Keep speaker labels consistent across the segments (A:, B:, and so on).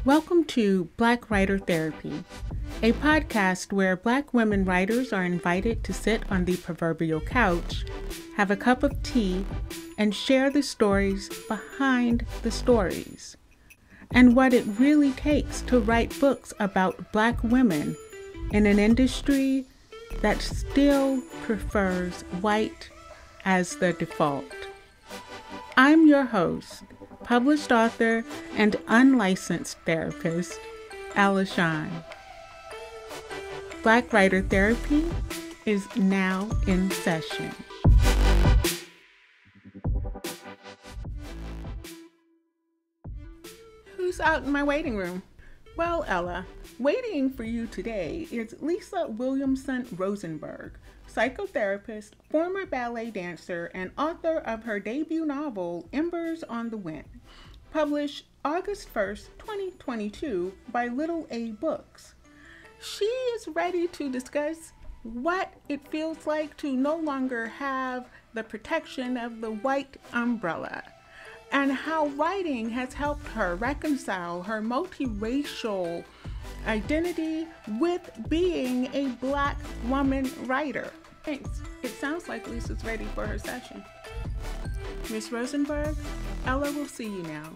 A: Welcome to Black Writer Therapy, a podcast where Black women writers are invited to sit on the proverbial couch, have a cup of tea, and share the stories behind the stories, and what it really takes to write books about Black women in an industry that still prefers white as the default. I'm your host, published author and unlicensed therapist, Ella Shine. Black Writer Therapy is now in session. Who's out in my waiting room? Well, Ella, waiting for you today is Lisa Williamson Rosenberg, psychotherapist, former ballet dancer, and author of her debut novel, Embers on the Wind, published August 1st, 2022 by Little A Books. She is ready to discuss what it feels like to no longer have the protection of the white umbrella, and how writing has helped her reconcile her multiracial identity with being a Black woman writer. Thanks. It sounds like Lisa's ready for her session. Miss Rosenberg, Ella will see you now.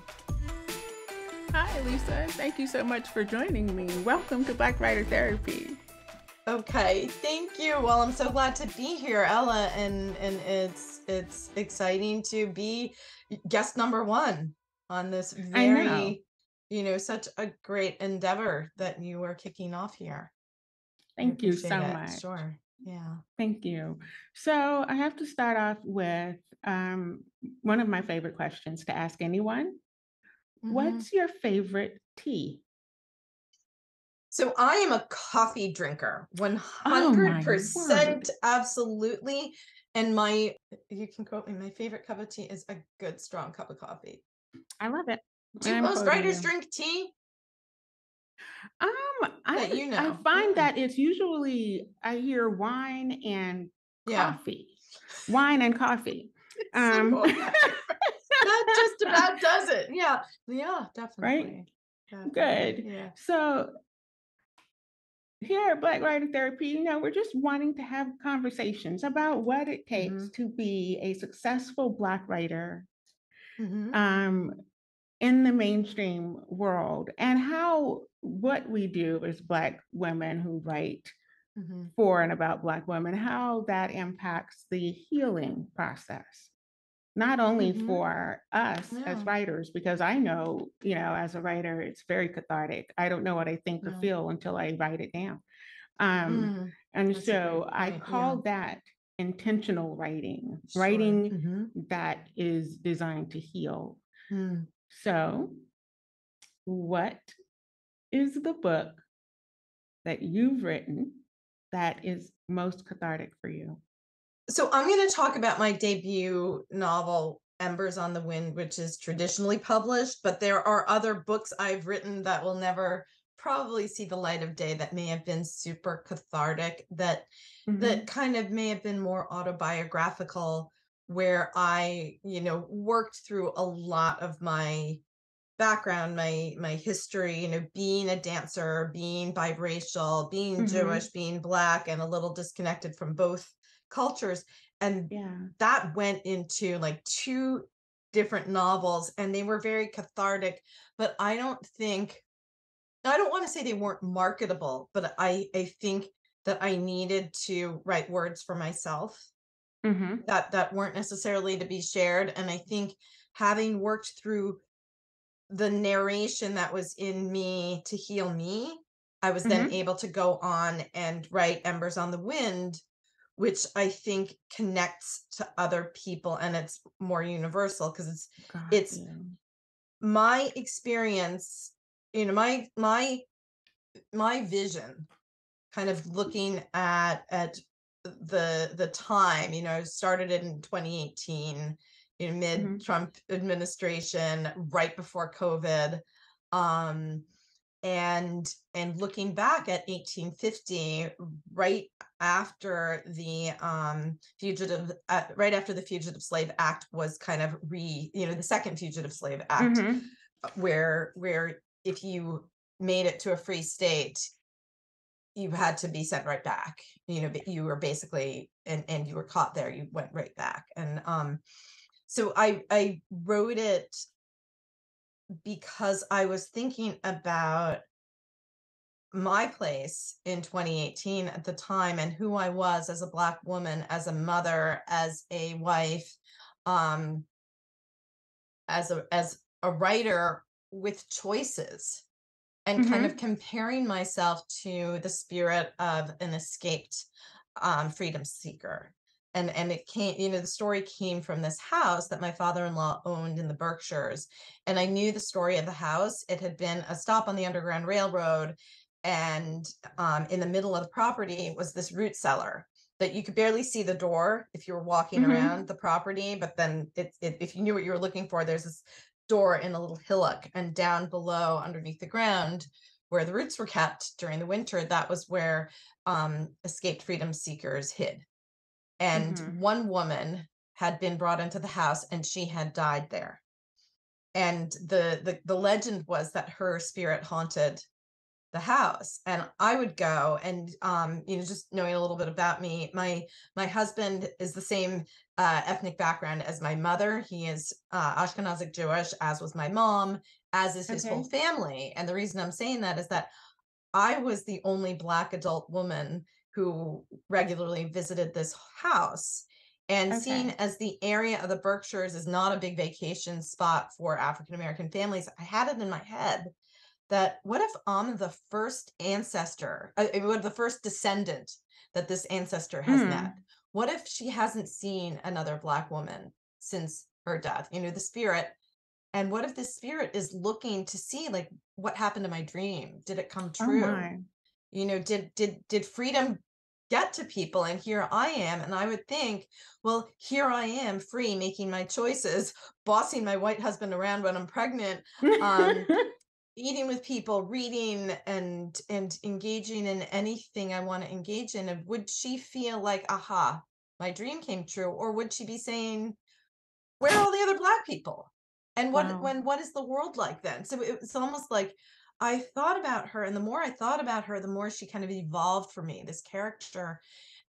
A: Hi, Lisa. Thank you so much for joining me. Welcome to Black Writer Therapy.
B: Okay, thank you. Well, I'm so glad to be here, Ella, and it's exciting to be guest number one on this very, such a great endeavor that you are kicking off here.
A: Thank you so much.
B: Sure. Yeah.
A: Thank you. So I have to start off with one of my favorite questions to ask anyone. Mm-hmm. What's your favorite tea?
B: So I am a coffee drinker, 100%, absolutely. And you can quote me, my favorite cup of tea is a good, strong cup of coffee.
A: I love it.
B: Do most writers drink tea?
A: I find that it's usually, I hear wine and coffee. Wine and coffee.
B: That just about does it. Yeah, definitely.
A: Right?
B: Definitely.
A: Good.
B: Yeah.
A: So here at Black Writer Therapy, we're just wanting to have conversations about what it takes to be a successful Black writer in the mainstream world, and how what we do as Black women who write for and about Black women, how that impacts the healing process. Not only for us as writers, because I know, as a writer, it's very cathartic. I don't know what I think or feel until I write it down. And so I call that intentional writing, writing that is designed to heal. So what is the book that you've written that is most cathartic for you?
B: So I'm going to talk about my debut novel, Embers on the Wind, which is traditionally published, but there are other books I've written that will never probably see the light of day that may have been super cathartic, that kind of may have been more autobiographical, where I, worked through a lot of my background, my history, being a dancer, being biracial, being Jewish, being Black, and a little disconnected from both cultures. And that went into like two different novels, and they were very cathartic, but I don't want to say they weren't marketable, but I think that I needed to write words for myself that weren't necessarily to be shared. And I think having worked through the narration that was in me to heal me, I was then able to go on and write Embers on the Wind, which I think connects to other people, and it's more universal because it's my experience, my vision, kind of looking at the time. I started it in 2018, mid-Trump administration, right before COVID. And looking back at 1850, right after the Fugitive Slave Act was kind of the second Fugitive Slave Act, where if you made it to a free state, you had to be sent right back. But you were basically, and you were caught there, you went right back. And so I wrote it because I was thinking about my place in 2018 at the time, and who I was as a Black woman, as a mother, as a wife, um, as a writer with choices, and kind of
A: Mhm.
B: comparing myself to the spirit of an escaped freedom seeker. And it came, the story came from this house that my father-in-law owned in the Berkshires. And I knew the story of the house. It had been a stop on the Underground Railroad. And in the middle of the property was this root cellar that you could barely see the door if you were walking
A: Mhm.
B: around the property. But then if you knew what you were looking for, there's this door in a little hillock, and down below underneath the ground where the roots were kept during the winter, that was where escaped freedom seekers hid. And
A: Mhm.
B: one woman had been brought into the house, and she had died there. And the legend was that her spirit haunted the house. And I would go, and just knowing a little bit about me, my husband is the same ethnic background as my mother. He is Ashkenazic Jewish, as was my mom, as is his whole
A: Okay.
B: family. And the reason I'm saying that is that I was the only Black adult woman who regularly visited this house. And seeing
A: Okay.
B: as the area of the Berkshires is not a big vacation spot for African American families, I had it in my head that, what if I'm the first ancestor, what the first descendant that this ancestor has met?
A: Mm.
B: What if she hasn't seen another Black woman since her death, the spirit? And what if this spirit is looking to see, like, what happened to my dream? Did it come
A: Oh
B: true?
A: my.
B: Did freedom get to people? And here I am, and I would think, well, here I am, free, making my choices, bossing my white husband around when I'm pregnant, um, eating with people, reading, and engaging in anything I want to engage in. And would she feel like, aha, my dream came true? Or would she be saying, where are all the other Black people? And
A: Wow.
B: what is the world like then? So it's almost like I thought about her, and the more I thought about her, the more she kind of evolved for me, this character.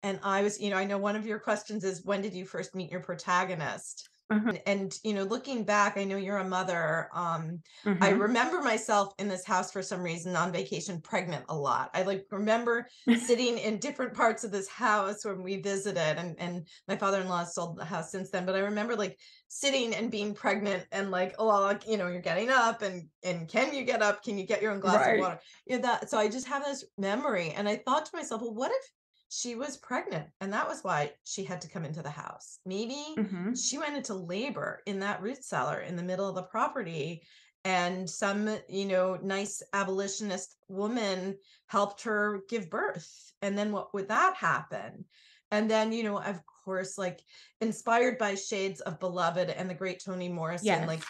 B: And I was, I know one of your questions is, when did you first meet your protagonist?
A: Uh-huh.
B: And looking back, I know you're a mother. I
A: Mhm.
B: remember myself in this house for some reason on vacation, pregnant a lot. I like remember sitting in different parts of this house when we visited, and my father-in-law sold the house since then. But I remember like sitting and being pregnant, and like, oh, well, like, you're getting up, and can you get up? Can you get your own glass of
A: Right.
B: water? That. So I just have this memory, and I thought to myself, well, what if she was pregnant, and that was why she had to come into the house? Maybe
A: Mhm.
B: she went into labor in that root cellar in the middle of the property, and some, nice abolitionist woman helped her give birth. And then what would that happen? And then, of course, like, inspired by shades of Beloved and the great Toni Morrison,
A: Yes.
B: like,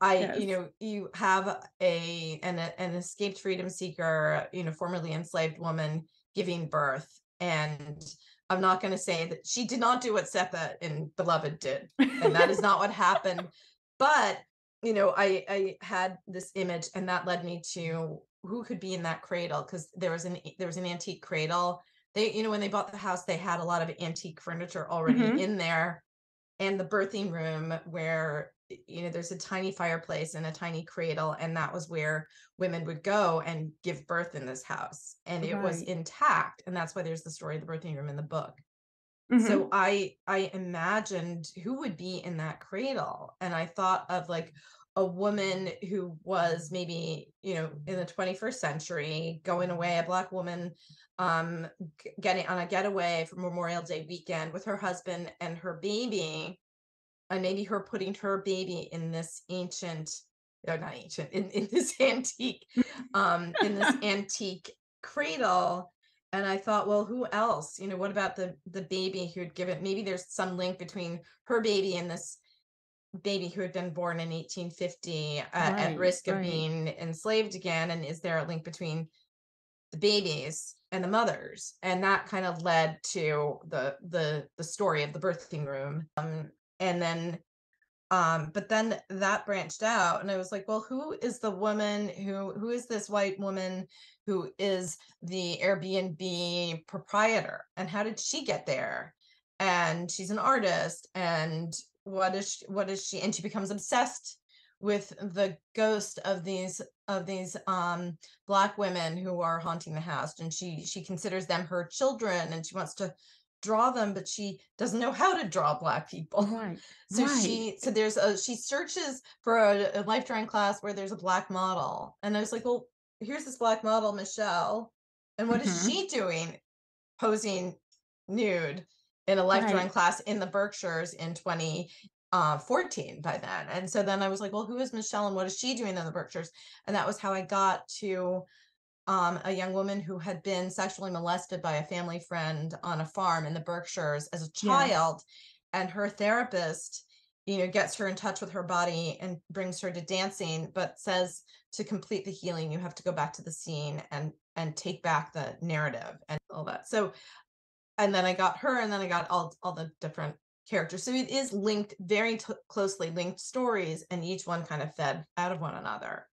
B: I,
A: Yes.
B: you have an escaped freedom seeker, formerly enslaved woman giving birth. And I'm not going to say that she did not do what Seppa in Beloved did, and that is not what happened. But I had this image, and that led me to who could be in that cradle, because there was an antique cradle. They, when they bought the house, they had a lot of antique furniture already
A: Mhm.
B: in there, and the birthing room where, there's a tiny fireplace and a tiny cradle, and that was where women would go and give birth in this house, and it was
A: Right.
B: intact. And that's why there's the story of the birthing room in the book. So
A: Mhm.
B: I imagined who would be in that cradle, and I thought of like a woman who was maybe, in the 21st century, going away, a Black woman, getting on a getaway for Memorial Day weekend with her husband and her baby, and maybe her putting her baby in this ancient, no, not ancient, in this antique, cradle. And I thought, well, who else? What about the baby who had given? Maybe there's some link between her baby and this baby who had been born in 1850, at
A: Right.
B: risk of
A: Right.
B: being enslaved again. And is there a link between the babies and the mothers? And that kind of led to the story of the birthing room. And then But then that branched out, and I was like, well, who is the woman who is this white woman who is the Airbnb proprietor, and how did she get there? And she's an artist, and what is she, and she becomes obsessed with the ghost of these black women who are haunting the house, and she considers them her children, and she wants to draw them, but she doesn't know how to draw black people.
A: Right.
B: So
A: Right.
B: she searches for a life drawing class where there's a black model. And I was like, well, here's this black model, Michelle. And what is
A: Hmm.
B: she doing posing nude in a life drawing
A: Right.
B: class in the Berkshires in 2014 by then? And so then I was like, well, who is Michelle and what is she doing in the Berkshires? And that was how I got to a young woman who had been sexually molested by a family friend on a farm in the Berkshires as a
A: Yes.
B: child, and her therapist, gets her in touch with her body and brings her to dancing, but says to complete the healing, you have to go back to the scene and take back the narrative and all that. So, and then I got her, and then I got all the different characters. So it is linked, very closely linked stories, and each one kind of fed out of one another.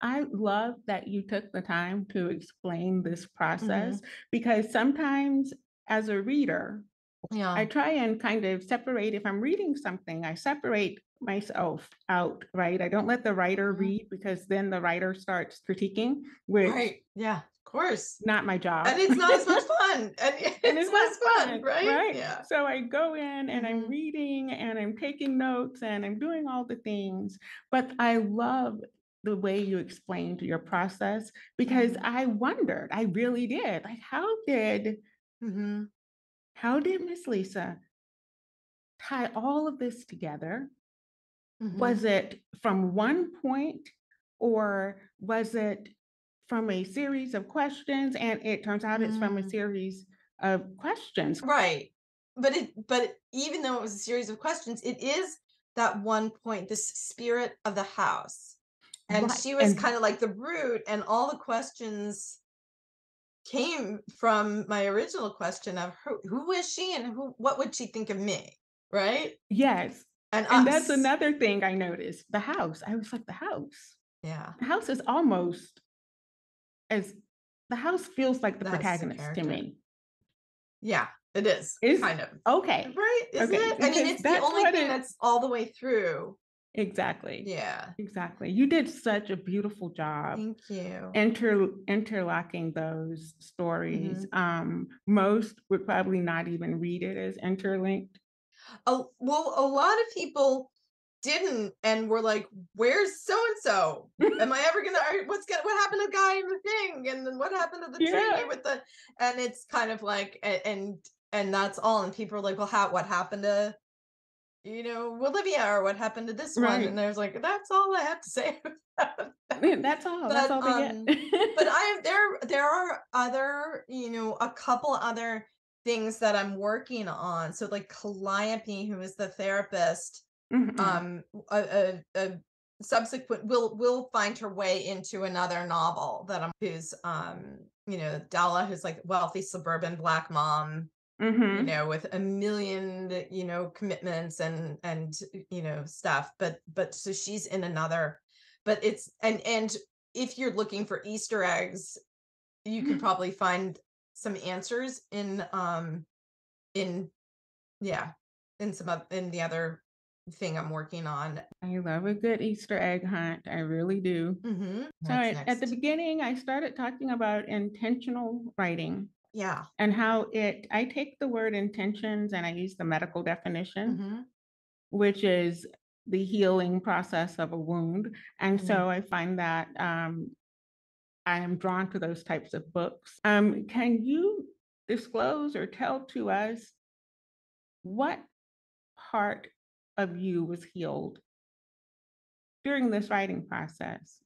A: I love that you took the time to explain this process
B: Hmm.
A: because sometimes as a reader, I
B: Yeah.
A: try and kind of separate, if I'm reading something, I separate myself out, right? I don't let the writer
B: Mhm.
A: read because then the writer starts critiquing, which
B: Right. Yeah, of course.
A: not my
B: And
A: job.
B: it's not as much fun, and
A: And
B: it's
A: it's not
B: less fun,
A: fun,
B: right?
A: right?
B: Yeah.
A: So I go in and I'm
B: Mhm,
A: reading and I'm taking notes and I'm doing all the things. But I love the way you explained your process because
B: mhm,
A: I wondered, I really did, like
B: mhm,
A: how did Miss Lisa tie all of this together? Was
B: mhm,
A: it from one point or was it from a series of questions? And it turns out it's from a
B: mm.
A: series of questions.
B: Right. But even though it was a series of questions, it is that one point, this spirit of the house. And
A: Right.
B: she was
A: And
B: kinda like the root, and all the questions came from my original question of who is she and what would she think of me, right?
A: yes.
B: And
A: And that's
B: us.
A: another thing I noticed, the house. I was like, the house.
B: Yeah,
A: The house is almost as the house feels like the
B: that's the
A: protagonist to
B: character.
A: me.
B: Yeah, it is,
A: Is
B: kind of.
A: okay.
B: Right? Isn't
A: Okay,
B: it? I mean,
A: because
B: it's the
A: that's
B: only
A: what
B: thing
A: it
B: that's all the way through.
A: exactly.
B: Yeah.
A: Exactly. You did such a beautiful job
B: Thank you.
A: interlocking those stories.
B: Mhm.
A: Most would probably not even read it as interlinked.
B: Well, a lot of people didn't and were like, "Where's so and so? Am I ever gonna? What happened to the guy in the thing? And then what happened to the tree
A: Yeah,
B: with the?" And it's kind of like, and that's all. And people are like, "Well, what happened to Olivia, or what happened to this one?" And
A: right.
B: there's like, that's all I have to say about that.
A: That's all. That's
B: But
A: all they get.
B: but there are other, a couple other things that I'm working on. So like Calliope, who is the therapist,
A: Mhm.
B: a subsequent will find her way into another novel that I'm who's Della, who's like wealthy suburban black mom,
A: Mhm.
B: with a million, commitments and stuff. But so she's in another, but it's and if you're looking for Easter eggs, you could probably find some answers in yeah, in the other thing I'm working on.
A: I love a good Easter egg hunt. I really do. So
B: What's
A: at the
B: next?
A: beginning, I started talking about intentional writing
B: Yeah.
A: and how I take the word intentions and I use the medical definition,
B: Mhm.
A: which is the healing process of a wound. And
B: Mhm.
A: so I find that I am drawn to those types of books. Can you disclose or tell to us what part of you was healed during this writing process?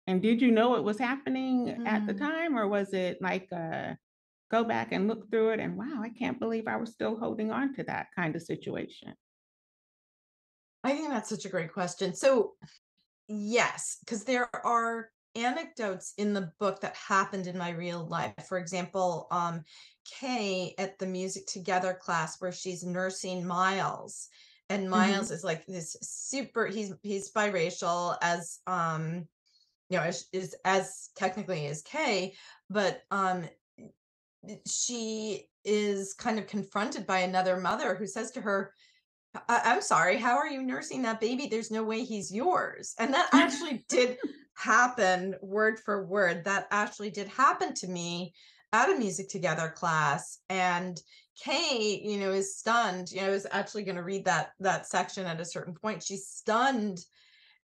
A: And did you know it was happening at the
B: Hmm.
A: time, or was it like go back and look through it and wow, I can't believe I was still holding on to that kind of situation?
B: I think that's such a great question. So, yes, because there are anecdotes in the book that happened in my real life. For example, Kay at the Music Together class where she's nursing Miles, and
A: Mhm.
B: Miles is like this super, he's biracial, as is as technically as Kay, but she is kind of confronted by another mother who says to her, I'm sorry, how are you nursing that baby? There's no way he's yours. And that actually did happen, word for word. That actually did happen to me at a music together class. And Kay, is stunned. I was actually going to read that section at a certain point. She's stunned,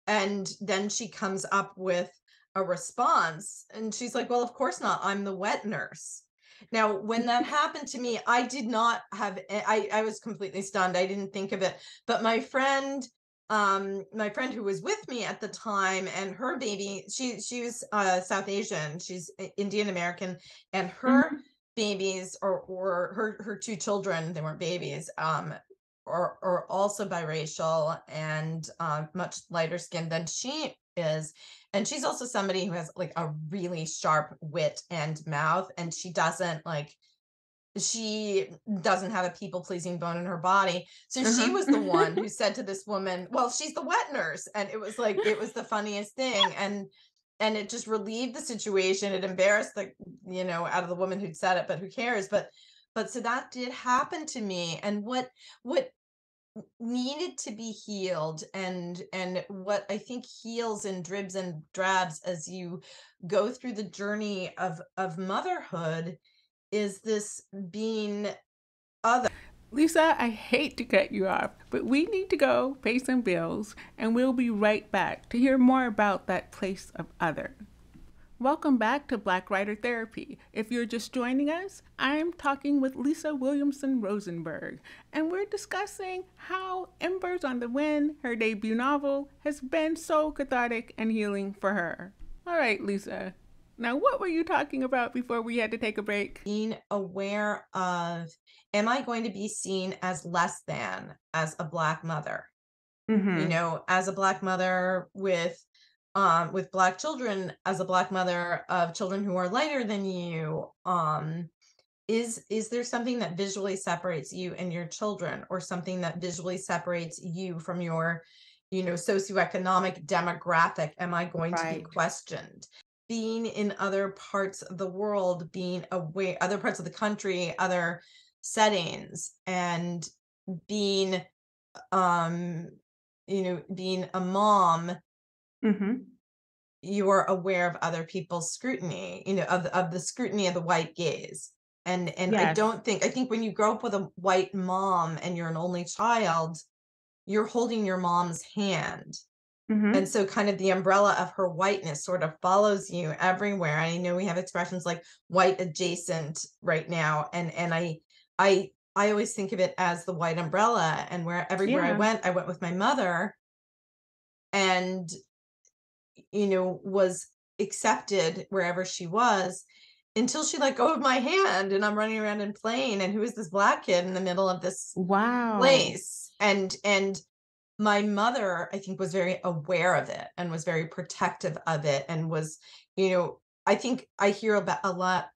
B: and then she comes up with a response, and she's like, "Well, of course not. I'm the wet nurse." Now, when that happened to me, I did not have I was completely stunned. I didn't think of it. But my friend who was with me at the time, and her baby, she was South Asian. She's Indian American, and her
A: Mhm.
B: babies, or her two children, they weren't babies, are also biracial, and much lighter skinned than she is. And she's also somebody who has like a really sharp wit and mouth, and she doesn't have a people pleasing bone in her body. So she
A: Uh-huh.
B: was the one who said to this woman, "Well, she's the wet nurse." And it was the funniest thing. And it just relieved the situation. It embarrassed out of the woman who'd said it, but who cares? But so that did happen to me. And what needed to be healed, and what I think heals in dribs and drabs as you go through the journey of motherhood, is this being other.
A: Lisa, I hate to cut you off, but we need to go pay some bills, and we'll be right back to hear more about that place of other. Welcome back to Black Writer Therapy. If you're just joining us, I'm talking with Lisa Williamson Rosenberg, and we're discussing how Embers on the Wind, her debut novel, has been so cathartic and healing for her. All right, Lisa. Now, what were you talking about before we had to take a break?
B: Being aware of, am I going to be seen as less than as a Black mother?
A: Mm-hmm.
B: As a Black mother with Black children, as a Black mother of children who are lighter than you, is there something that visually separates you and your children, or something that visually separates you from your socioeconomic demographic? Am I going to be
A: Right.
B: questioned? Being in other parts of the world, being away, other parts of the country, other settings, and being being a mom,
A: Mm-hmm.
B: you're aware of other people's scrutiny, of the scrutiny of the white gaze. And
A: Yes.
B: I think when you grow up with a white mom and you're an only child, you're holding your mom's hand. And
A: Mm-hmm.
B: so kind of the umbrella of her whiteness sort of follows you everywhere. I know we have expressions like white adjacent right now. And I always think of it as the white umbrella. And everywhere
A: Yeah.
B: I went with my mother, and was accepted wherever she was, until she let go of my hand, and I'm running around and playing, and who is this Black kid in the middle of this
A: Wow.
B: place? And my mother, I think, was very aware of it and was very protective of it, and was, I think I hear about a lot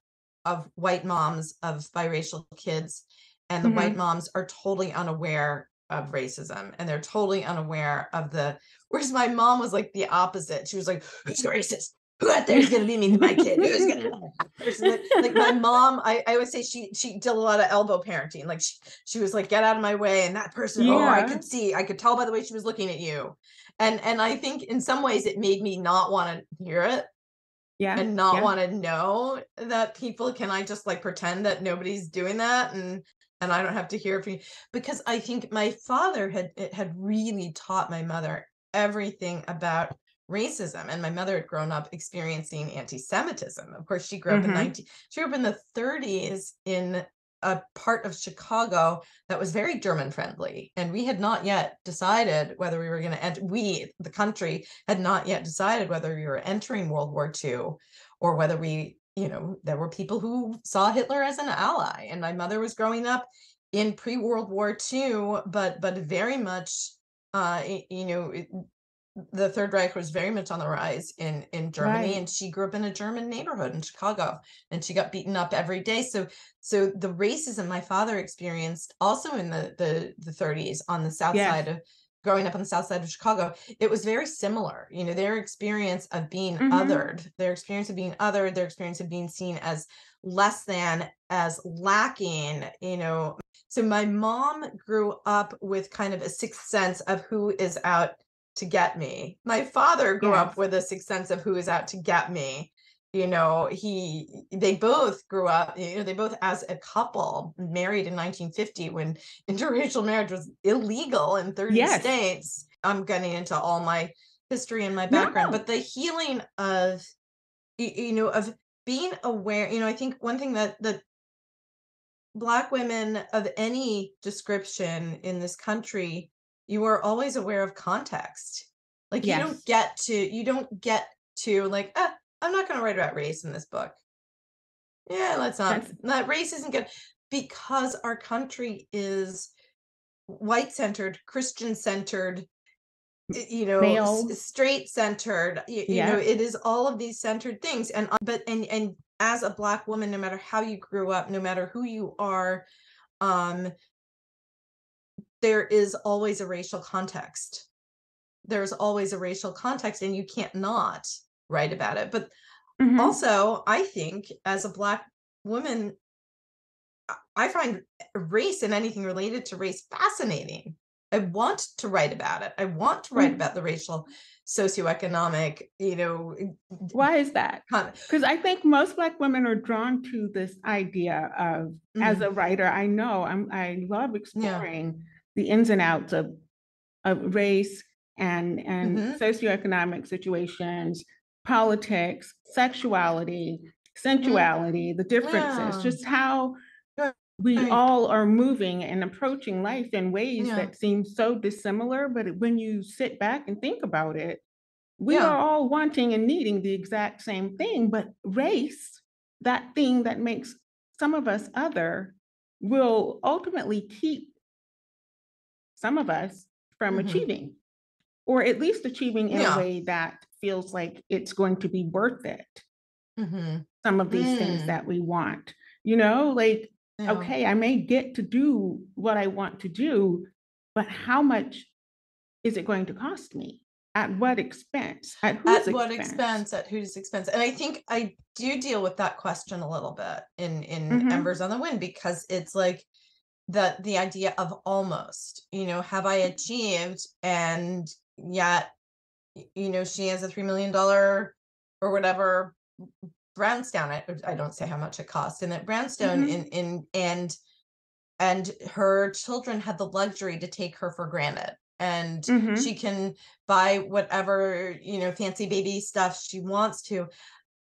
B: of white moms of biracial kids, and the white
A: Mm-hmm.
B: moms are totally unaware of racism, and they're totally unaware of the, whereas my mom was like the opposite. She was like, "Who's racist? Who out there is going to be mean to my kid? Who's going to person that," like my mom, I always say she did a lot of elbow parenting. Like she was like, "Get out of my way." And that person, "Oh,
A: Yeah.
B: I could tell by the way she was looking at you." And I think in some ways it made me not want to hear it,
A: Yeah.
B: and not
A: Yeah.
B: want to know that people, can I just like pretend that nobody's doing that, and I don't have to hear it from you? Because I think my father had really taught my mother everything about racism, and my mother had grown up experiencing anti-Semitism. Of course,
A: Mm-hmm.
B: she grew up in the 30s in a part of Chicago that was very German friendly, and we had not yet decided whether we were going to enter. The country, had not yet decided whether we were entering World War II, or whether there were people who saw Hitler as an ally. And my mother was growing up in pre-World War II, but very much, uh, y- you know, the Third Reich was very much on the rise in Germany,
A: Right.
B: and she grew up in a German neighborhood in Chicago, and she got beaten up every day. So the racism my father experienced also in the 30s on the south
A: Yes.
B: side of growing up on the south side of Chicago, it was very similar. You know, their experience of being
A: Mhm.
B: othered, their experience of being othered, their experience of being seen as less than, as lacking, you know. So my mom grew up with kind of a sixth sense of who is out to get me. My father grew up
A: Yes.
B: with a sixth sense of who is out to get me. You know, they both grew up, you know, they both as a couple married in 1950 when interracial marriage was illegal in 30
A: Yes.
B: states. I'm getting into all my history and my background,
A: No.
B: but the healing of you know, of being aware, you know, I think one thing that Black women of any description in this country, you are always aware of context. Like
A: Yes.
B: you don't get to like, I'm not going to write about race in this book. Yeah, let's not.
A: That's
B: That race isn't good because our country is white centered, Christian centered, you know,
A: male.
B: straight centered. You know,
A: Yep.
B: it is all of these centered things. And but and as a Black woman, no matter how you grew up, no matter who you are, um there is always a racial context. There's always a racial context, and you can't not write about it. But
A: Mhm.
B: also, I think as a Black woman, I find race and anything related to race fascinating. I want to write about it. I want to write
A: Mm.
B: about the racial, socioeconomic, you know,
A: Why is that?
B: con-
A: Because I think most Black women are drawn to this idea of, as
B: Mhm.
A: a writer, I know I love
B: Yeah.
A: exploring the ins and outs of race and
B: Hmm.
A: socioeconomic situations, politics, sexuality,
B: Hmm.
A: sensuality, the differences,
B: Yeah.
A: just how
B: Right.
A: we
B: Right.
A: all are moving and approaching life in ways
B: Yeah.
A: that seem so dissimilar. But when you sit back and think about it, we
B: Yeah.
A: are all wanting and needing the exact same thing. But race, that thing that makes some of us other, will ultimately keep some of us from
B: Hmm.
A: achieving, or at least achieving in a
B: Yeah.
A: way that feels like it's going to be worth it.
B: Hmm.
A: Some of these things
B: Mm.
A: that we want, you know, like,
B: Yeah.
A: okay, I may get to do what I want to do, but how much is it going to cost me? At what expense? At whose
B: At what
A: expense?
B: expense? At whose expense? And I think I do deal with that question a little bit in Embers
A: Mhm.
B: on the Wind because it's like the idea of almost, you know, have I achieved? And yet, you know, she has a $3 million or whatever brownstone. I don't say how much it cost in that brownstone
A: Mhm.
B: and her children had the luxury to take her for granted, and she
A: Mhm.
B: can buy whatever, you know, fancy baby stuff she wants to,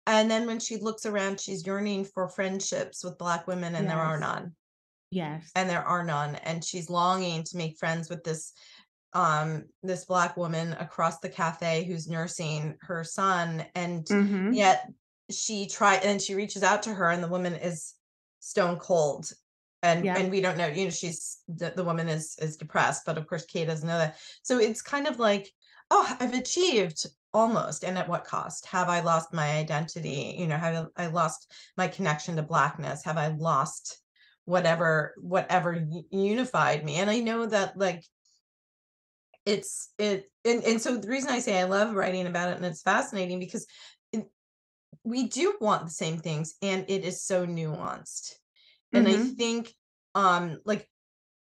B: and then when she looks around she's yearning for friendships with Black women, and there are
A: Yes.
B: none,
A: Yes.
B: and there are none, and she's longing to make friends with this Black woman across the cafe who's nursing her son, and
A: Mhm.
B: yet she reaches out to her, and the woman is stone cold, and
A: Yep.
B: we don't know, you know, the woman is depressed, but of course Kay doesn't know that. So it's kind of like, oh, I've achieved almost, and at what cost? Have I lost my identity? You know, have I lost my connection to Blackness? Have I lost whatever unified me? And I know that, like, and so the reason I say I love writing about it and it's fascinating because it, we do want the same things, and it is so nuanced. And I
A: Mhm.
B: think, like,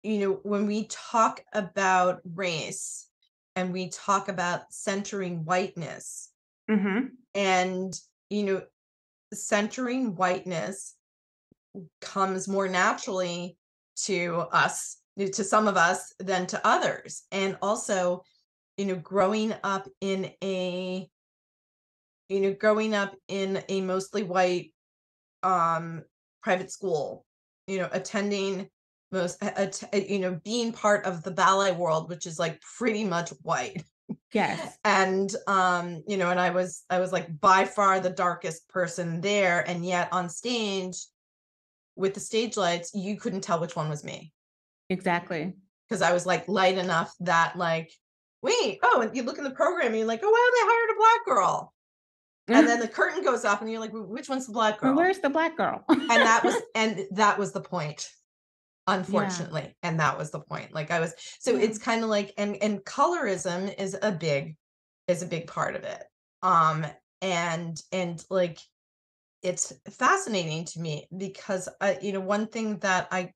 B: you know, when we talk about race and we talk about centering whiteness,
A: Mhm.
B: and, you know, centering whiteness comes more naturally to us, to some of us than to others. And also, you know, growing up in a mostly white um private school, you know, attending you know, being part of the ballet world, which is like pretty much white.
A: Yes.
B: And you know, and I was like by far the darkest person there, and yet on stage with the stage lights you couldn't tell which one was me
A: Exactly.
B: because I was like light enough that, like, wait, oh, and you look in the program and you're like, oh, wow, they hired a black girl. And then the curtain goes up and you're like, which one's the black
A: Well,
B: girl?
A: where's the black girl?
B: And that was the point,
A: Yeah.
B: unfortunately. And that was the point. Like I was, so
A: Yeah.
B: it's kind of like, and colorism is a big part of it. And like it's fascinating to me because one thing that I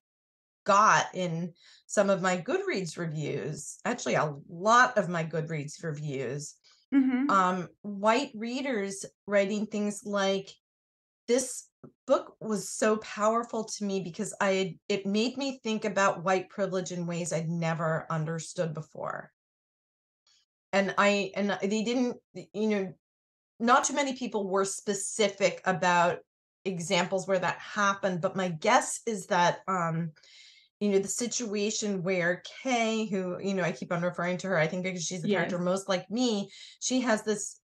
B: got in some of my Goodreads reviews, actually a lot of my Goodreads reviews,
A: Mhm.
B: white readers writing things like, this book was so powerful to me because it made me think about white privilege in ways I'd never understood before. And they didn't, not too many people were specific about examples where that happened, but my guess is that the situation where Kay, who, I keep on referring to her, I think because she's the character
A: Yes.
B: most like me, she has this,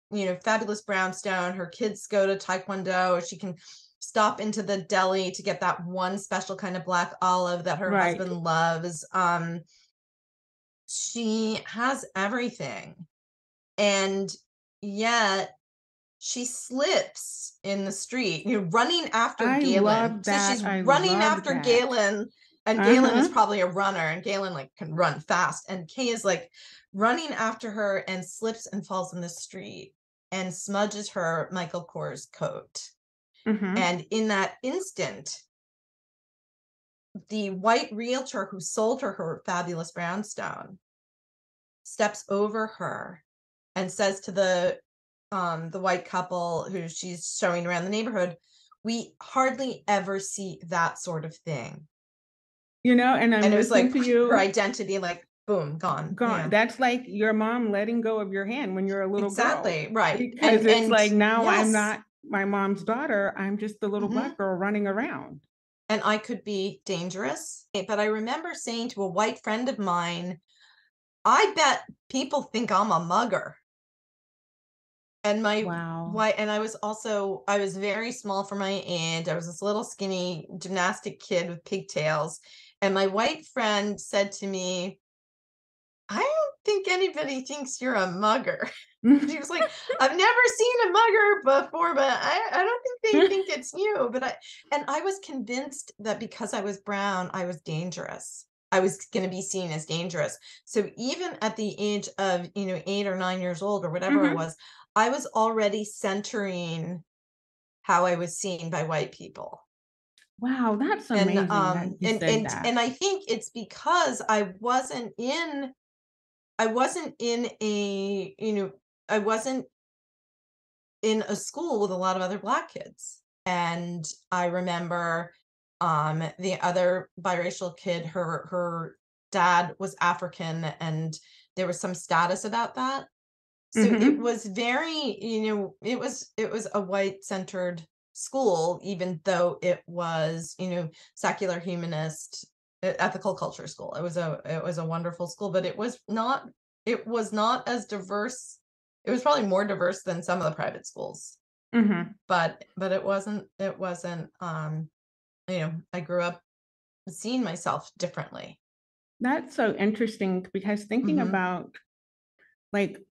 B: fabulous brownstone. Her kids go to Taekwondo. She can stop into the deli to get that one special kind of black olive that her
A: Right.
B: husband loves. She has everything. And yet she slips in the street, running after
A: I
B: Galen.
A: love
B: So
A: that.
B: she's
A: I
B: running
A: love
B: after
A: that.
B: Galen, and Galen is
A: Uh-huh.
B: probably a runner, and Galen like can run fast. And Kay is like running after her and slips and falls in the street and smudges her Michael Kors coat.
A: Mhm.
B: And in that instant, the white realtor who sold her fabulous brownstone steps over her and says to the white couple who she's showing around the neighborhood, we hardly ever see that sort of thing.
A: And
B: And
A: I'm
B: it was
A: listening
B: like
A: to
B: her
A: you.
B: identity, like boom, gone.
A: Gone.
B: Yeah,
A: That's like your mom letting go of your hand when you're a little girl,
B: exactly, right.
A: because
B: and
A: it's
B: and
A: like, now I'm
B: yes.
A: not my mom's daughter, I'm just the little
B: Hmm.
A: black girl running around.
B: And I could be dangerous, but I remember saying to a white friend of mine, I bet people think I'm a mugger. And my
A: Wow.
B: why and I was very small for my age. I was this little skinny gymnastic kid with pigtails. And my white friend said to me, I don't think anybody thinks you're a mugger. She was like, I've never seen a mugger before, but I don't think they think it's you. And I was convinced that because I was brown, I was dangerous. I was going to be seen as dangerous. So even at the age of, 8 or 9 years old or whatever I
A: Mhm.
B: was, I was already centering how I was seen by white people.
A: Wow, that's
B: And
A: amazing that you said that.
B: and I think it's because I wasn't in a, I wasn't in a school with a lot of other black kids. And I remember the other biracial kid, her dad was African, and there was some status about that. So it
A: Mhm.
B: was very, it was a white centered school, even though it was, secular humanist, ethical culture school. It was a wonderful school, but it was not as diverse. It was probably more diverse than some of the private schools,
A: Mhm.
B: but I grew up seeing myself differently.
A: That's so interesting because thinking
B: Hmm.
A: about, like,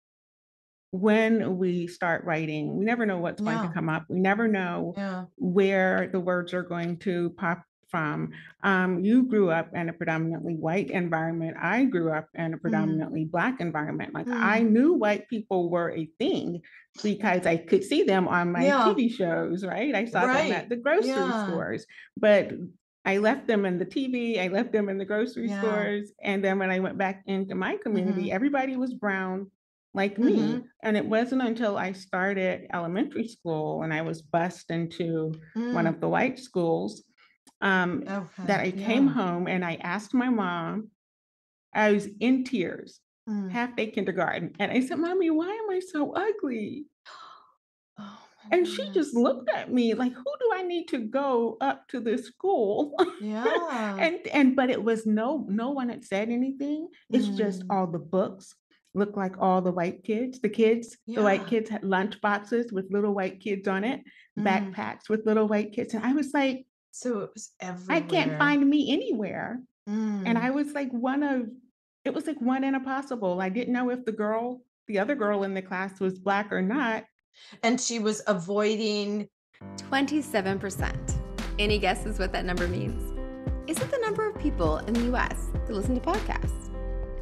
A: when we start writing, we never know what's going to
B: Yeah.
A: come up. We never know
B: Yeah.
A: where the words are going to pop from. You grew up in a predominantly white environment. I grew up in a
B: Mm,
A: predominantly black environment. Like, I
B: mm,
A: knew white people were a thing because I could see them on my
B: yeah.
A: TV shows, right? I saw them at
B: Right.
A: the grocery
B: Yeah.
A: stores, but I left them in the TV, I left them in the grocery
B: Yeah.
A: stores. And then when I went back into my community,
B: Mhm.
A: everybody was brown like me.
B: Mhm.
A: And it wasn't until I started elementary school and I was bused into one
B: Mm.
A: of the white schools, that
B: Okay.
A: I came
B: Yeah.
A: home and I asked my mom. I was in tears,
B: Mm.
A: half day kindergarten. And I said, Mommy, why am I so ugly?
B: Oh my
A: And she just
B: goodness.
A: looked at me like, who do I need to go up to this school?
B: Yeah.
A: And but it was no one had said anything. It's just
B: Mm.
A: all the books looked like all the white kids. The white
B: Yeah.
A: kids had lunch boxes with little white kids on it,
B: Mm.
A: backpacks with little white kids. And I was like,
B: So it was
A: I can't
B: everywhere.
A: find me anywhere. And I
B: Mm.
A: was like one of It was like one in a possible. I didn't know if the other girl in the class was Black or not.
B: And she was avoiding
C: 27%. Any guesses what that number means? Is it the number of people in the US that listen to podcasts?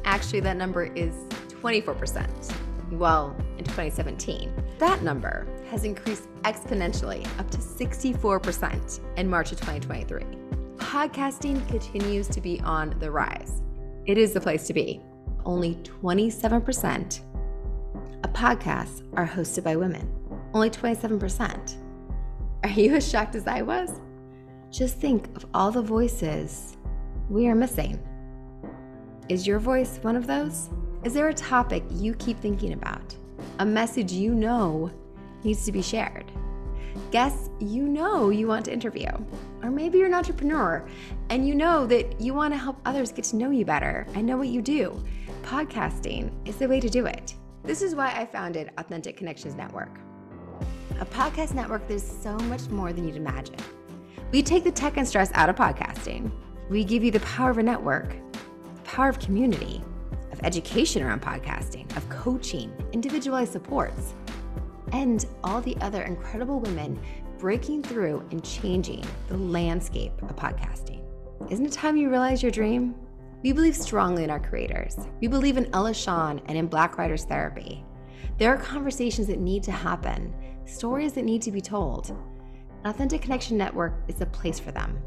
C: Actually, that number is 24%. Well, in 2017, that number has increased exponentially up to 64% in March of 2023. Podcasting continues to be on the rise. It is the place to be. Only 27% of podcasts are hosted by women. Only 27%. Are you as shocked as I was? Just think of all the voices we are missing. Is your voice one of those? Is there a topic you keep thinking about? A message you know needs to be shared? Guests you know you want to interview? Or maybe you're an entrepreneur and you know that you want to help others get to know you better and know what you do. Podcasting is the way to do it. This is why I founded Authentic Connections Network. A podcast network that is so much more than you'd imagine. We take the tech and stress out of podcasting. We give you the power of a network, the power of community, of education around podcasting, of coaching, individualized supports, and all the other incredible women breaking through and changing the landscape of podcasting. Isn't it time you realize your dream? We believe strongly in our creators. We believe in Ella Shawn and in Black Writers Therapy. There are conversations that need to happen, stories that need to be told. Authentic Connection Network is the place for them.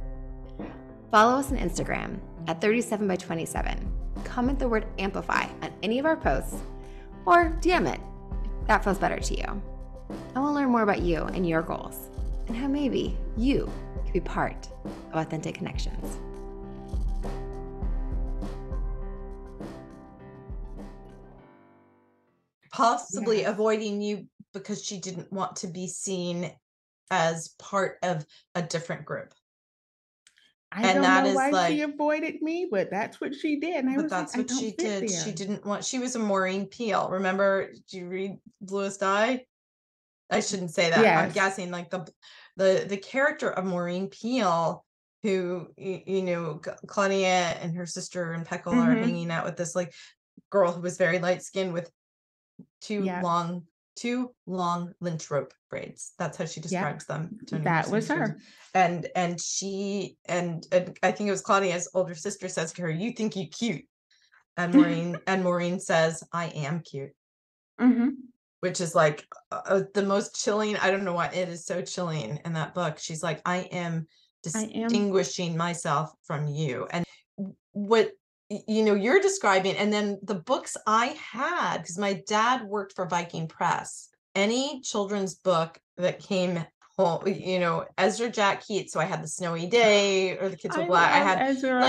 C: Follow us on Instagram at 37by27. Comment the word amplify on any of our posts or DM it if that feels better to you. I want to learn more about you and your goals and how maybe you could be part of Authentic Connections.
B: possibly
A: Yes.
B: avoiding you because she didn't want to be seen as part of a different group.
A: I
B: And
A: don't
B: that
A: know
B: is
A: why she
B: like,
A: avoided me, but that's what she did. And I
B: but
A: was like,
B: that's
A: I
B: what
A: don't
B: she
A: fit
B: did. She
A: there.
B: didn't want, she was a Maureen Peel. Remember, did you read Bluest Eye? I shouldn't say that. I'm
A: Yes.
B: guessing like the character of Maureen Peel, who Claudia and her sister and Peckle are
A: Mm-hmm.
B: hanging out with this like girl who was very light skinned with two
A: Yep.
B: long lynch rope braids. That's how she
A: Yep.
B: describes them. Toni
A: That
B: Morrison
A: was
B: describes
A: her.
B: them. And she and I think it was Claudia's older sister says to her, "You think you cute?" And Maureen says, "I am cute."
A: Mm-hmm.
B: Which is like the most chilling. I don't know why it is so chilling in that book. She's like, I am
A: I am.
B: distinguishing myself from you. And what you're describing, and then the books I had, because my dad worked for Viking Press, any children's book that came home, Ezra Jack Keats. So I had The Snowy Day or The Kids Were
A: I
B: Black. I
A: love
B: had
A: Ezra.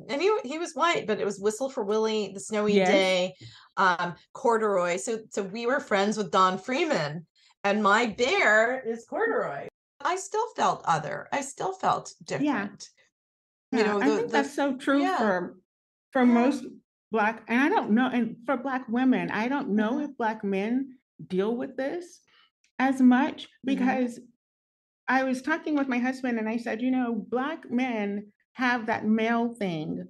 B: and he was white, but it was Whistle for Willie, The Snowy
A: Yes.
B: Day, Corduroy. So we were friends with Don Freeman, and my bear is Corduroy. I still felt other. I still felt different.
A: Yeah. I think that's so true
B: yeah.
A: for most Black, and I don't know, and for Black women, I don't know
B: Mhm.
A: if Black men deal with this as much because I was talking with my husband and I said, Black men have that male thing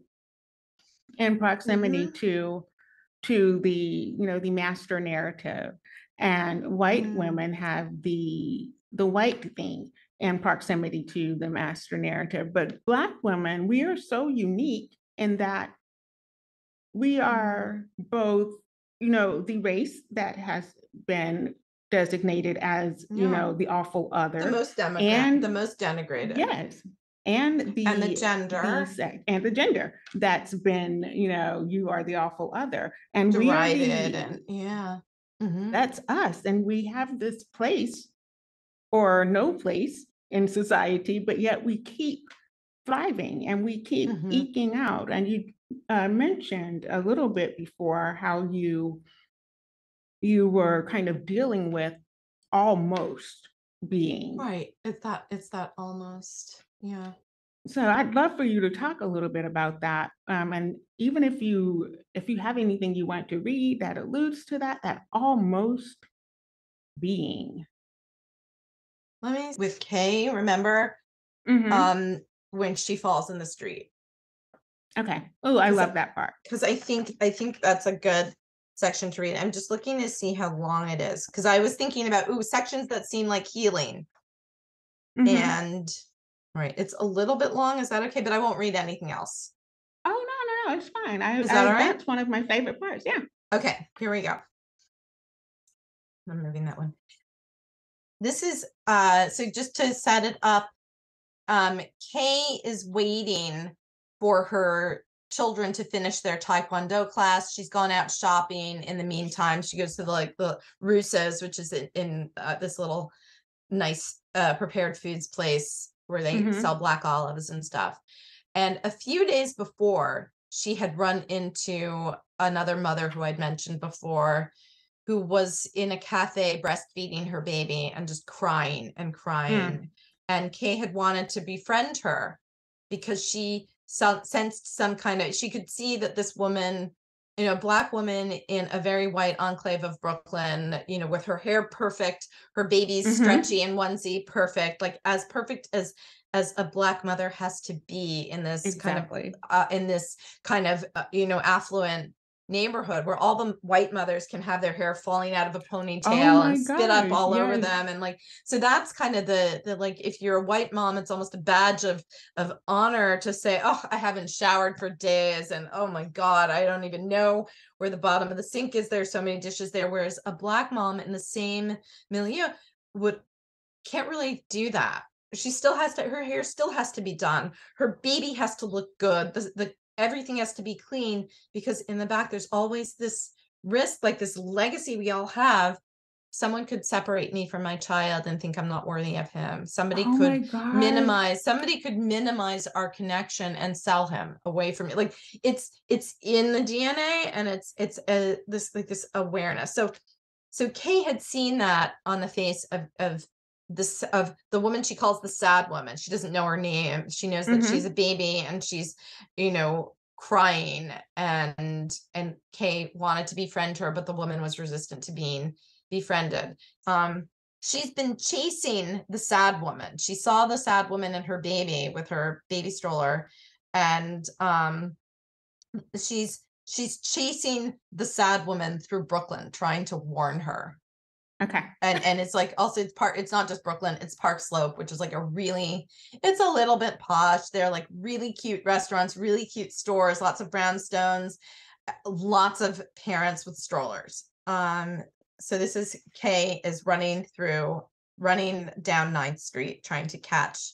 A: in proximity to the master narrative, and white women have the white thing in proximity to the master narrative. But Black women, we are so unique in that we are both, the race that has been designated as,
B: Yeah.
A: the awful other,
B: The most
A: and
B: the most denigrated.
A: yes, and
B: the gender
A: and the gender that's been, you are the awful other, and we are
B: derided, and yeah.
A: that's us, and we have this place or no place in society, but yet we keep thriving and we keep eking out. And you mentioned a little bit before how you were kind of dealing with almost being.
B: Right. It's that almost. Yeah.
A: So I'd love for you to talk a little bit about that. And even if you have anything you want to read that alludes to that almost being.
B: Let me with Kay, remember
A: Mhm.
B: when she falls in the street.
A: Okay. Oh, I
B: 'Cause
A: love that part.
B: because I think that's a good section to read. I'm just looking to see how long it is because I was thinking about sections that seem like healing
A: Hmm.
B: and right, it's a little bit long. Is that okay? But I won't read anything else.
A: Oh, no, no, no, it's fine.
B: Is that all right?
A: That's one of my favorite parts. Yeah.
B: Okay, here we go. I'm moving that one. This is so just to set it up, Kay is waiting for her children to finish their taekwondo class. She's gone out shopping. In the meantime, she goes to the Russo's, which is in this little nice prepared foods place where they
A: Hmm.
B: sell black olives and stuff. And a few days before, she had run into another mother who I'd mentioned before, who was in a cafe breastfeeding her baby and just crying and
A: Mm.
B: crying. And Kay had wanted to befriend her because she sensed some kind of, she could see that this woman, black woman in a very white enclave of Brooklyn, with her hair perfect, her baby's
A: Hmm.
B: stretchy and onesie perfect, like as perfect as a black mother has to be
A: Exactly.
B: in this kind of affluent neighborhood where all the white mothers can have their hair falling out of a
A: Oh
B: ponytail
A: my
B: and spit up
A: gosh.
B: all over
A: Yes.
B: them, and like, so that's kind of the like, if you're a white mom, it's almost a badge of honor to say, oh, I haven't showered for days, and oh my god, I don't even know where the bottom of the sink is, there's so many dishes there. Whereas a black mom in the same milieu would can't really do that. She still has to, her hair still has to be done. Her baby has to look good. The everything has to be clean because in the back there's always this risk, like this legacy we all have. Someone could separate me from my child and think I'm not worthy of him.
A: Oh my gosh.
B: Somebody could minimize our connection and sell him away from me. Like it's in the DNA, and it's this awareness. So Kay had seen that on the face of the woman she calls the sad woman. She doesn't know her name. She knows that she's a
A: Hmm.
B: baby and she's, crying, and Kay wanted to befriend her, but the woman was resistant to being befriended. Um, she's been chasing the sad woman. She saw the sad woman and her baby with her baby stroller, and she's chasing the sad woman through Brooklyn, trying to warn her.
A: Okay.
B: And it's like, also it's not just Brooklyn, it's Park Slope, which is like it's a little bit posh. They're like really cute restaurants, really cute stores, lots of brownstones, lots of parents with strollers. So this is Kay is running down 9th Street trying to catch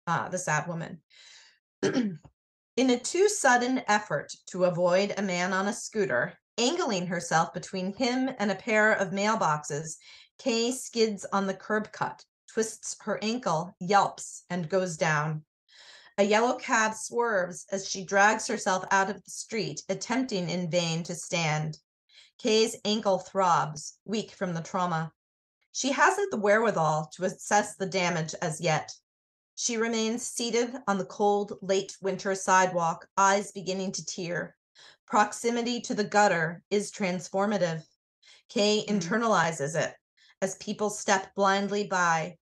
B: the sad woman. In a too sudden effort to avoid a man on a scooter, angling herself between him and a pair of mailboxes, Kay skids on the curb cut, twists her ankle, yelps, and goes down. A yellow cab swerves as she drags herself out of the street, attempting in vain to stand. Kay's ankle throbs, weak from the trauma. She hasn't the wherewithal to assess the damage as yet. She remains seated on the cold, late winter sidewalk, eyes beginning to tear. Proximity to the gutter is transformative. Kay
A: Mm.
B: internalizes it as people step blindly by.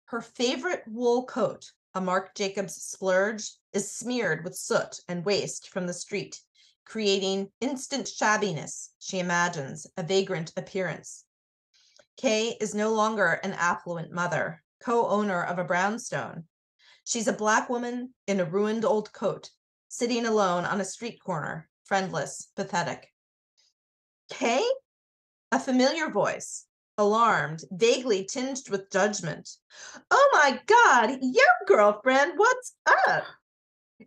B: Her favorite wool coat, a Marc Jacobs splurge, is smeared with soot and waste from the street, creating instant shabbiness. She imagines a vagrant appearance. Kay is no longer an affluent mother, co-owner of a brownstone. She's a black woman in a ruined old coat, sitting alone on a street corner, friendless, pathetic. Kay? A familiar voice, alarmed, vaguely tinged with judgment. Oh my God, your girlfriend, what's up?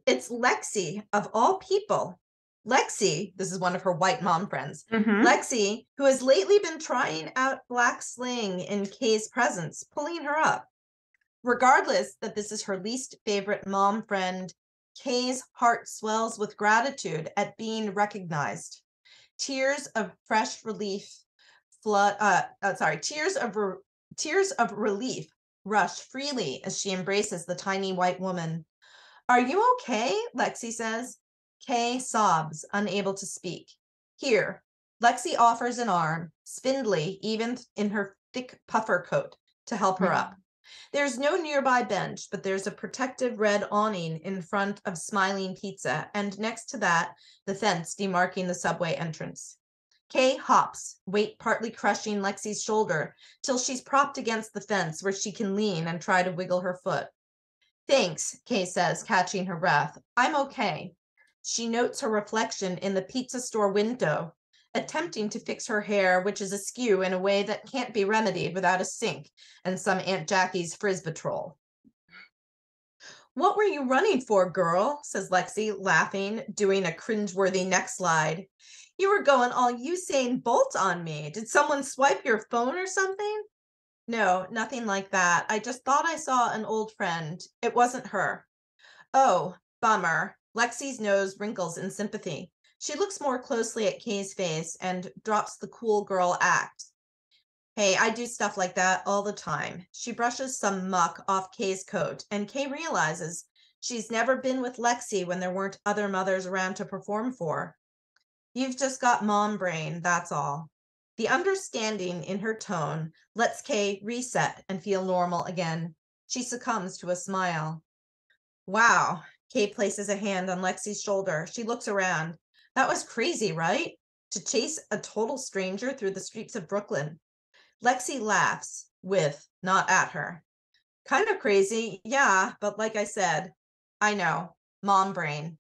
B: It's Lexi, of all people. Lexi, this is one of her white mom friends.
A: Hmm.
B: Lexi, who has lately been trying out black sling in Kay's presence, pulling her up. Regardless that this is her least favorite mom friend, Kay's heart swells with gratitude at being recognized. Tears of fresh relief flood. Tears of relief rush freely as she embraces the tiny white woman. Are you okay? Lexi says. Kay sobs, unable to speak. Here, Lexi offers an arm, spindly even in her thick puffer coat, to help her up. There's no nearby bench, but there's a protective red awning in front of Smiling Pizza, and next to that, the fence demarking the subway entrance. Kay hops, weight partly crushing Lexi's shoulder, till she's propped against the fence where she can lean and try to wiggle her foot. Thanks, Kay says, catching her breath. I'm okay. She notes her reflection in the pizza store window, attempting to fix her hair, which is askew in a way that can't be remedied without a sink and some Aunt Jackie's frizz patrol. What were you running for, girl? Says Lexi, laughing, doing a cringeworthy neck slide. You were going all Usain Bolt on me. Did someone swipe your phone or something? No, nothing like that. I just thought I saw an old friend. It wasn't her. Oh, bummer. Lexi's nose wrinkles in sympathy. She looks more closely at Kay's face and drops the cool girl act. Hey, I do stuff like that all the time. She brushes some muck off Kay's coat, and Kay realizes she's never been with Lexi when there weren't other mothers around to perform for. You've just got mom brain, that's all. The understanding in her tone lets Kay reset and feel normal again. She succumbs to a smile. Wow. Kay places a hand on Lexi's shoulder. She looks around. That was crazy, right? To chase a total stranger through the streets of Brooklyn. Lexi laughs with, not at her. Kind of crazy, yeah, but like I said, I know, mom brain.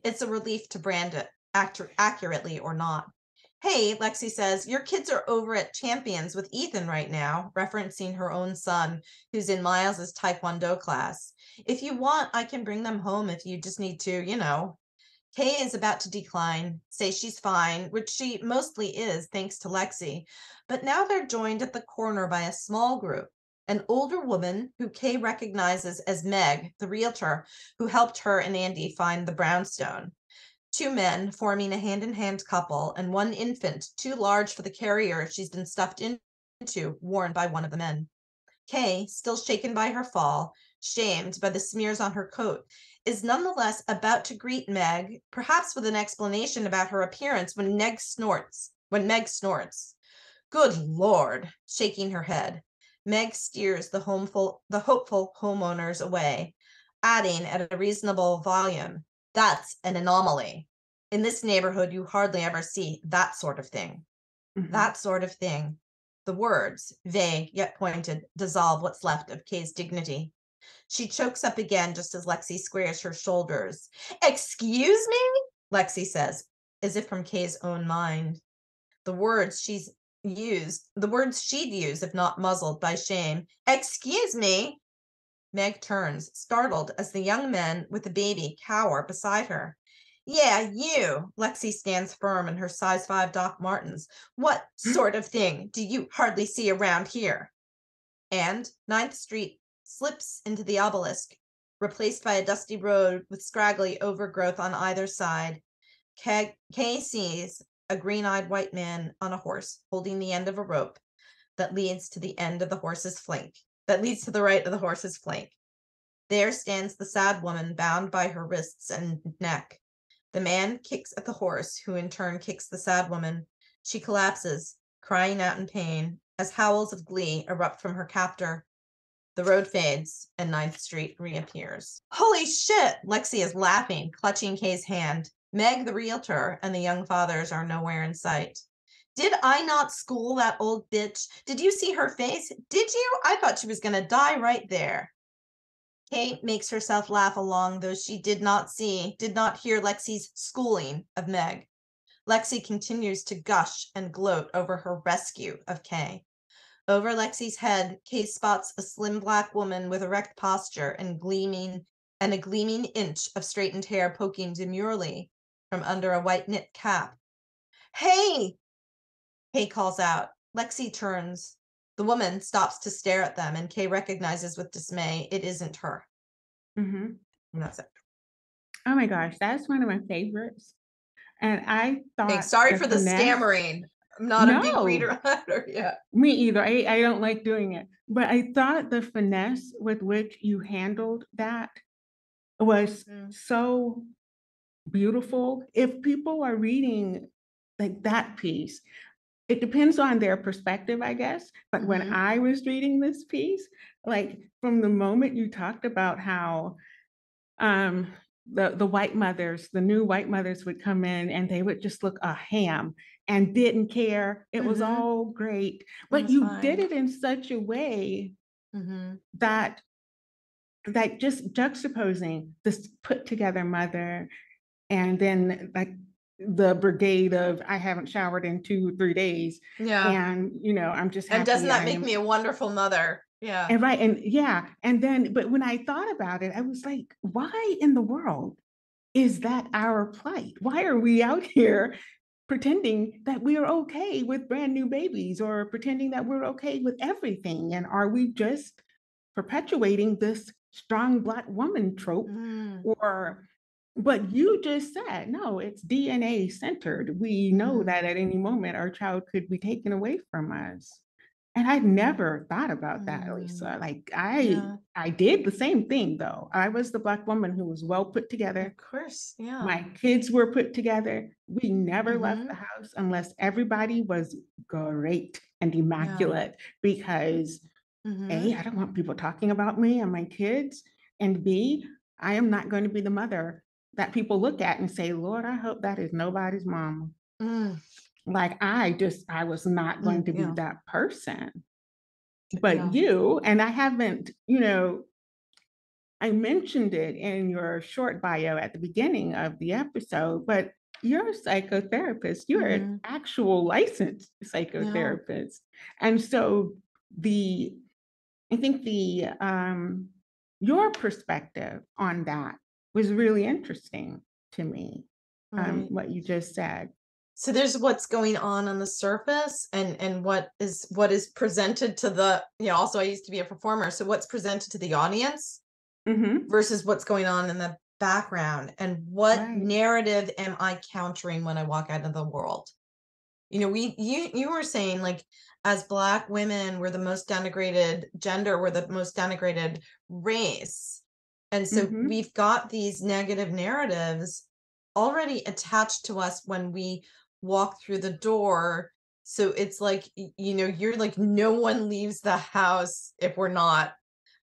B: It's a relief to brand it, accurately or not. Hey, Lexi says, your kids are over at Champions with Ethan right now, referencing her own son, who's in Miles's Taekwondo class. If you want, I can bring them home if you just need to. Kay is about to decline, say she's fine, which she mostly is thanks to Lexi, but now they're joined at the corner by a small group. An older woman who Kay recognizes as Meg, the realtor, who helped her and Andy find the brownstone. Two men forming a hand-in-hand couple, and one infant too large for the carrier she's been stuffed into, worn by one of the men. Kay, still shaken by her fall, shamed by the smears on her coat, is nonetheless about to greet Meg, perhaps with an explanation about her appearance when Meg snorts. Good Lord, shaking her head. Meg steers the hopeful homeowners away, adding at a reasonable volume, that's an anomaly. In this neighborhood, you hardly ever see that sort of thing.
A: Mhm.
B: That sort of thing. The words, vague yet pointed, dissolve what's left of Kay's dignity. She chokes up again just as Lexi squares her shoulders. Excuse me? Lexi says, as if from Kay's own mind. The words she'd use if not muzzled by shame. Excuse me? Meg turns, startled, as the young men with the baby cower beside her. Yeah, you. Lexi stands firm in her size 5 Doc Martens. What sort of thing do you hardly see around here? And 9th Street slips into the obelisk, replaced by a dusty road with scraggly overgrowth on either side. Kay sees a green-eyed white man on a horse holding the end of a rope that leads to the right of the horse's flank. There stands the sad woman bound by her wrists and neck. The man kicks at the horse, who in turn kicks the sad woman. She collapses, crying out in pain, as howls of glee erupt from her captor. The road fades, and 9th Street reappears. Holy shit! Lexi is laughing, clutching Kay's hand. Meg, the realtor, and the young fathers are nowhere in sight. Did I not school that old bitch? Did you see her face? Did you? I thought she was going to die right there. Kate makes herself laugh along, though she did not hear Lexi's schooling of Meg. Lexi continues to gush and gloat over her rescue of Kay. Over Lexi's head, Kay spots a slim black woman with erect posture and a gleaming inch of straightened hair poking demurely from under a white knit cap. Hey! Kay calls out. Lexi turns. The woman stops to stare at them, and Kay recognizes with dismay it isn't her.
A: Mm-hmm.
B: And that's it.
A: Oh my gosh, that's one of my favorites. And I thought
B: Sorry for the stammering. I'm not a big reader either. Yeah.
A: Me either. I don't like doing it. But I thought the finesse with which you handled that was so beautiful. If people are reading like that piece, it depends on their perspective, I guess. But when
B: Mhm.
A: I was reading this piece, like from the moment you talked about how um, the white mothers, the new white mothers would come in and they would just look a ham and didn't care. It was
B: Mhm.
A: all great,
B: It
A: but
B: was
A: you did
B: fine.
A: it in such a way
B: Mhm.
A: that just juxtaposing this put together mother and then like the brigade of I haven't showered in 2 or 3 days,
B: Yeah.
A: and I'm just
B: And doesn't
A: happy
B: that
A: I
B: make
A: am.
B: me a wonderful mother? Yeah.
A: And right, and yeah, and then but when I thought about it, I was like, why in the world is that our plight? Why are we out here pretending that we are okay with brand new babies or pretending that we're okay with everything? And are we just perpetuating this strong Black woman trope?
B: Mm.
A: Or, but you just said, no, it's DNA centered. We know
B: Mhm.
A: that at any moment our child could be taken away from us. And I'd never thought about that,
B: Mm.
A: Lisa. Like I
B: Yeah.
A: I did the same thing though. I was the Black woman who was well put together.
B: Of course. Yeah.
A: My kids were put together. We never left the
B: Mhm.
A: house unless everybody was great and
B: Yeah.
A: immaculate because A,
B: Mhm.
A: I don't want people talking about me and my kids. And B, I am not going to be the mother that people look at and say, Lord, I hope that is nobody's mama.
B: Mm.
A: Like I was not going to be
B: Yeah.
A: that person. But
B: Yeah.
A: you, and I haven't, I mentioned it in your short bio at the beginning of the episode, but you're a psychotherapist. You're an
B: Mhm.
A: actual licensed
B: Yeah.
A: psychotherapist. And so the I think the your perspective on that was really interesting to me,
B: Right.
A: what you just said.
B: So there's what's going on the surface and what is presented to the, also I used to be a performer, so what's presented to the audience
A: Mhm.
B: versus what's going on in the background, and what
A: Right.
B: narrative am I countering when I walk out of the world? You were saying, like, as Black women, we're the most denigrated gender, we're the most denigrated race. And so
A: Mhm.
B: we've got these negative narratives already attached to us when we walk through the door. So it's like, you're like, no one leaves the house if we're not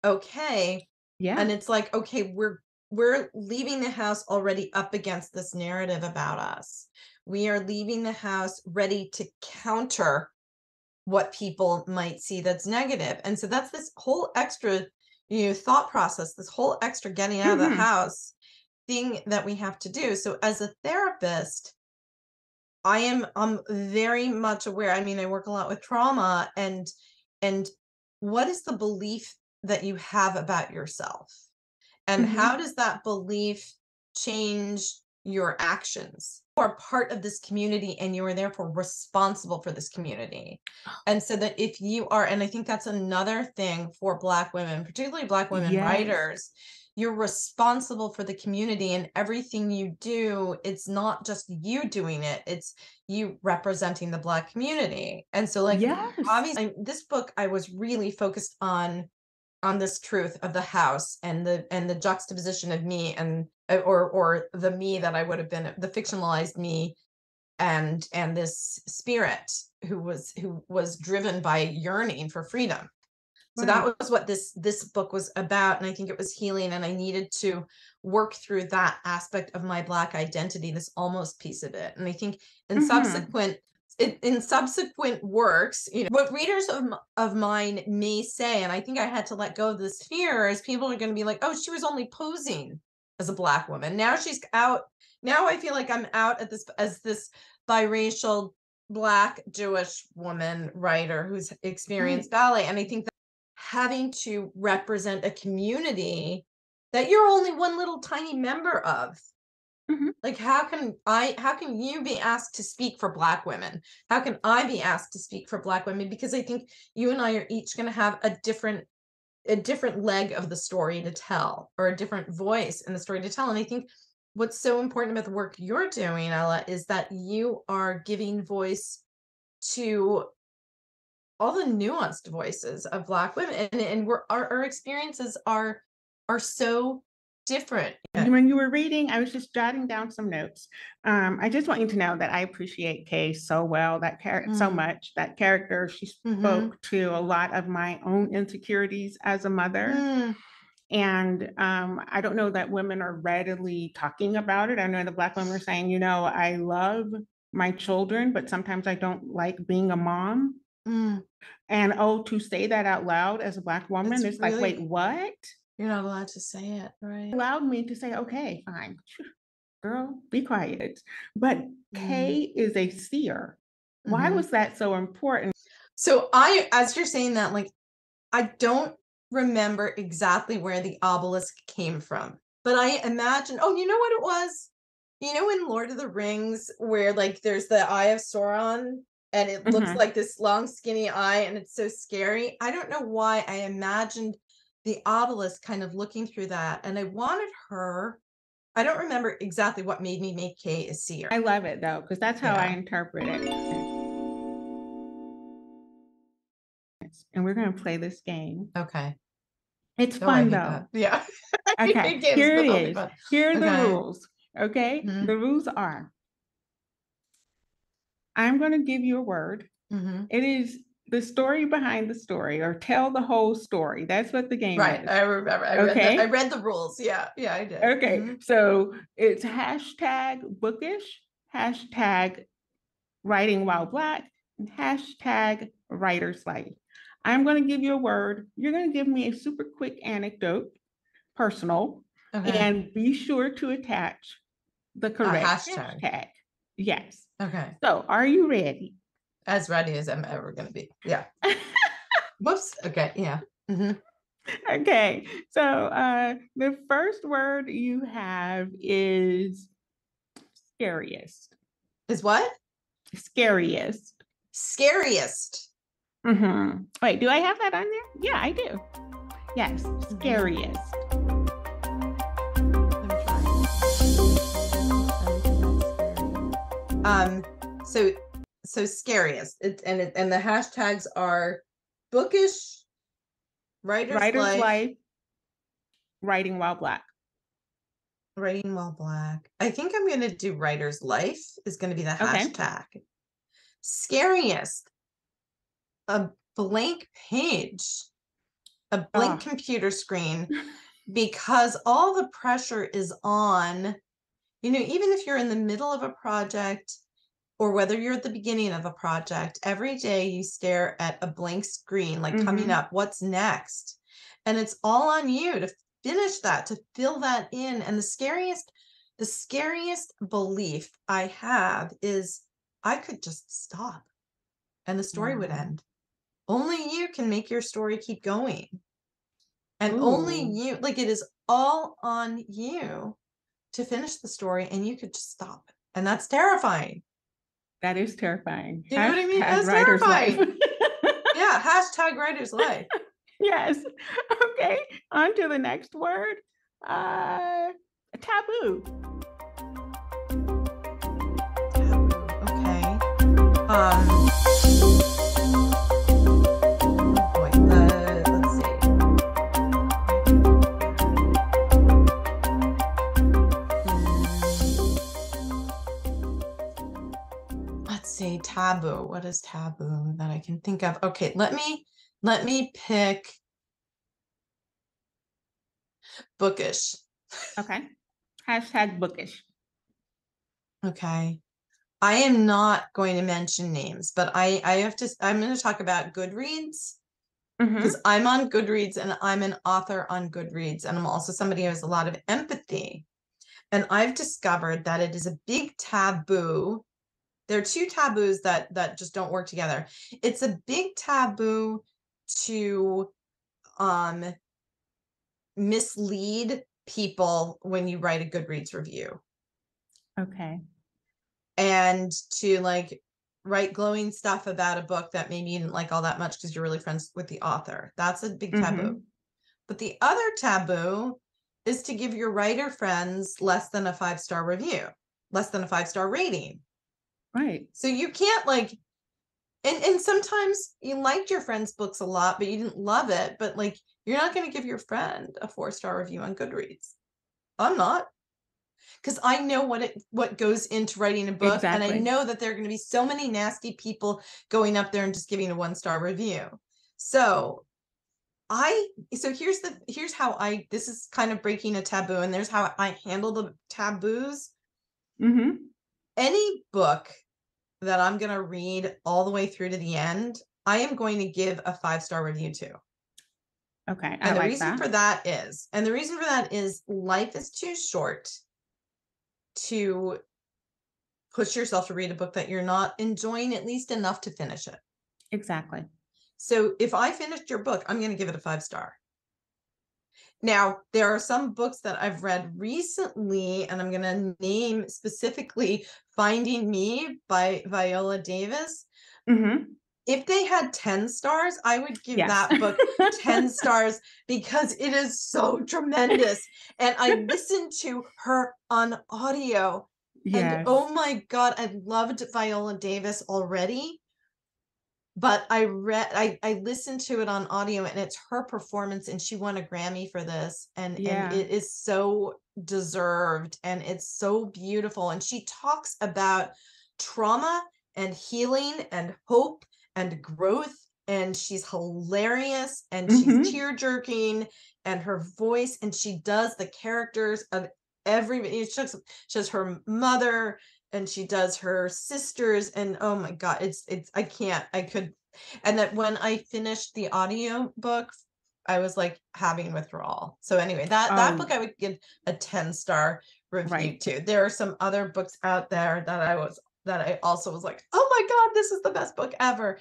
B: okay.
A: Yeah.
B: And it's like, okay, we're leaving the house already up against this narrative about us. We are leaving the house ready to counter what people might see that's negative. And so that's this whole extra, thought process, this whole extra getting out of the
A: Mhm.
B: house thing that we have to do. So as a therapist, I'm very much aware. I mean, I work a lot with trauma, and what is the belief that you have about yourself? And how
A: Mhm.
B: does that belief change your actions? You are part of this community and you are therefore responsible for this community. And so that if you are, and I think that's another thing for Black women, particularly Black women
A: Yes.
B: writers, you're responsible for the community, and everything you do, it's not just you doing it, it's you representing the Black community. And so, like,
A: Yes.
B: obviously, this book, I was really focused on this truth of the house and the juxtaposition of me and or the me that I would have been, the fictionalized me, and this spirit who was driven by yearning for freedom. So that
A: Right.
B: was what this book was about, and I think it was healing, and I needed to work through that aspect of my Black identity, this almost piece of it. And I think in
A: Mhm.
B: subsequent in subsequent works, what readers of mine may say, and I think I had to let go of this fear, is people are going to be like, "Oh, she was only posing as a Black woman. Now she's out. Now I feel like I'm out at this as this biracial Black Jewish woman writer who's
A: Right.
B: experienced ballet." And I think having to represent a community that you're only one little tiny member of.
A: Mhm.
B: Like, how can you be asked to speak for Black women? How can I be asked to speak for Black women? Because I think you and I are each going to have a different leg of the story to tell, or a different voice in the story to tell. And I think what's so important about the work you're doing, Ella, is that you are giving voice to all the nuanced voices of Black women, and our experiences are so different.
A: When you were reading, I was just jotting down some notes. I just want you to know that I appreciate Kay so well, so much. That character, she spoke to a lot of my own insecurities as a mother. And I don't know that women are readily talking about it. I know the Black women are saying, you know, I love my children, but sometimes I don't like being a mom. And to say that out loud as a Black woman, it's really, like, wait, what?
B: You're not allowed to say it, right?
A: Allowed me to say, okay, fine, girl, be quiet. But Kay is a seer. Why was that so important?
B: So as you're saying that, like, I don't remember exactly where the obelisk came from, but I imagine, you know what it was? You know, in Lord of the Rings, where like there's the Eye of Sauron and it looks like this long, skinny eye and it's so scary. I don't know why I imagined the obelisk kind of looking through that. And I wanted her, I don't remember exactly what made me make Kay a seer.
A: I love it though, because that's how I interpret it. And we're going to play this game.
B: Okay.
A: It's fun though.
B: Yeah.
A: Okay, here it is. Here are the rules. Okay, the rules are, I'm going to give you a word. It is the story behind the story, or tell the whole story. That's what the game is.
B: Right, I remember. I read the rules. Yeah, I did.
A: Okay, so it's hashtag bookish, hashtag writing while Black, and hashtag writer's life. I'm going to give you a word. You're going to give me a super quick anecdote, personal, and be sure to attach the correct hashtag. Yes.
B: Okay.
A: So are you ready?
B: As ready as I'm ever going to be. Yeah. Whoops. Okay. Yeah.
A: Okay. So the first word you have is scariest.
B: Is what?
A: Scariest.
B: Scariest.
A: Wait, do I have that on there? Yeah, I do. Yes, scariest.
B: So scariest. And the hashtags are bookish, writer's life,
A: writing while Black.
B: Writing while Black. I think I'm going to do writer's life is going to be the hashtag. Scariest. A blank page, a blank computer screen, because all the pressure is on, you know, even if you're in the middle of a project or whether you're at the beginning of a project, every day you stare at a blank screen, like coming up, what's next? And it's all on you to finish that, to fill that in. And the scariest belief I have is I could just stop and the story would end. Only you can make your story keep going. And only you, like, it is all on you to finish the story, and you could just stop. And that's terrifying.
A: That is terrifying.
B: Do you know what I mean? That's terrifying. Yeah, hashtag writer's life.
A: Yes. Okay. On to the next word. Taboo.
B: Okay. Say taboo. What is taboo that I can think of? Okay, let me pick bookish.
A: Okay. Hashtag bookish.
B: Okay. I am not going to mention names, but I'm going to talk about Goodreads because I'm on Goodreads and I'm an author on Goodreads. And I'm also somebody who has a lot of empathy. And I've discovered that it is a big taboo. There are two taboos that just don't work together. It's a big taboo to mislead people when you write a Goodreads review.
A: Okay.
B: And to like write glowing stuff about a book that maybe you didn't like all that much because you're really friends with the author. That's a big taboo. But the other taboo is to give your writer friends less than a 5-star review, less than a 5-star rating.
A: Right.
B: So you can't like, and sometimes you liked your friend's books a lot, but you didn't love it. But like, you're not going to give your friend a 4-star review on Goodreads. I'm not. Because I know what goes into writing a book, and I
A: Exactly.
B: know that there are going to be so many nasty people going up there and just giving a 1-star review. So here's how this is kind of breaking a taboo, and there's how I handle the taboos.
A: Mm-hmm.
B: Any book that I'm going to read all the way through to the end, I am going to give a 5-star review to.
A: Okay.
B: And the reason for that is life is too short to push yourself to read a book that you're not enjoying at least enough to finish it.
A: Exactly.
B: So if I finished your book, I'm going to give it a 5-star. Now, there are some books that I've read recently, and I'm going to name specifically Finding Me by Viola Davis.
A: Mm-hmm.
B: If they had 10 stars, I would give
A: Yes.
B: that book 10 stars because it is so tremendous. And I listened to her on audio.
A: Yes.
B: And oh my God, I loved Viola Davis already. But I listened to it on audio, and it's her performance, and she won a Grammy for this. And it is so deserved, and it's so beautiful. And she talks about trauma and healing and hope and growth, and she's hilarious, and she's tear-jerking, and her voice, and she does the characters of everybody. She has her mother, and she does her sisters, and oh my God, and that when I finished the audio book, I was like having withdrawal. So anyway, that book I would give a 10-star review to. There are some other books out there that I also was like, oh my God, this is the best book ever.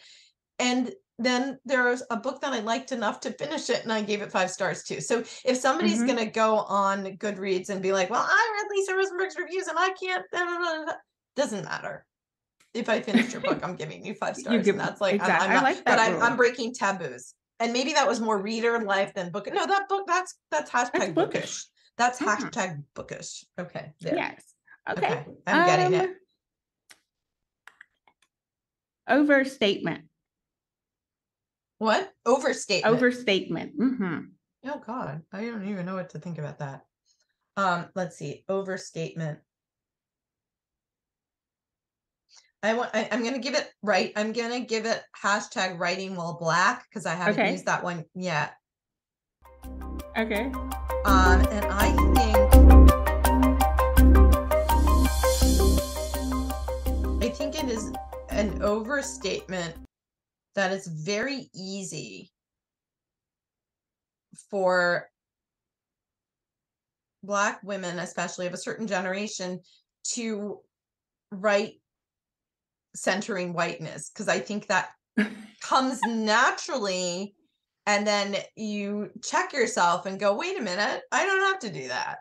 B: And then there's a book that I liked enough to finish it, and I gave it 5 stars too. So if somebody's going to go on Goodreads and be like, well, I read Lisa Rosenberg's reviews and I can't, doesn't matter. If I finished your book, I'm giving you 5 stars. And that's like,
A: exactly.
B: I'm breaking taboos. And maybe that was more reader life than book. No, that book, that's hashtag bookish. That's hashtag bookish. Okay. There.
A: Yes. Okay.
B: I'm getting it.
A: Overstatement.
B: What? Overstatement.
A: Overstatement. Mm-hmm.
B: Oh God, I don't even know what to think about that. Let's see. Overstatement. I'm going to give it right. I'm going to give it hashtag writing while black because I haven't used that one yet.
A: Okay.
B: And I think it is an overstatement that it's very easy for Black women, especially of a certain generation, to write centering whiteness, because I think that comes naturally, and then you check yourself and go, wait a minute, I don't have to do that.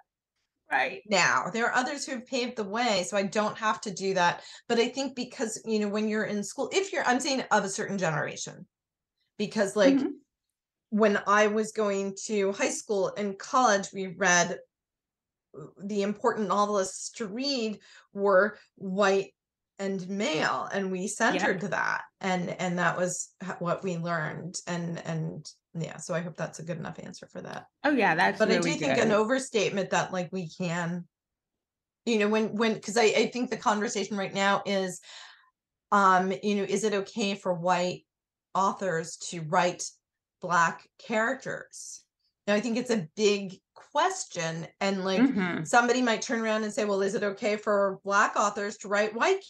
A: Right.
B: Now, there are others who have paved the way, so I don't have to do that. But I think because, when you're in school, I'm saying of a certain generation, because like when I was going to high school and college, we read the important novelists to read were white and male, and we centered that, and that was what we learned, and yeah, so I hope that's a good enough answer for that.
A: Oh yeah, that's
B: but
A: really
B: I do think an overstatement that like we can, when because I think the conversation right now is is it okay for white authors to write Black characters? Now I think it's a big question, and like somebody might turn around and say, well, is it okay for Black authors to write white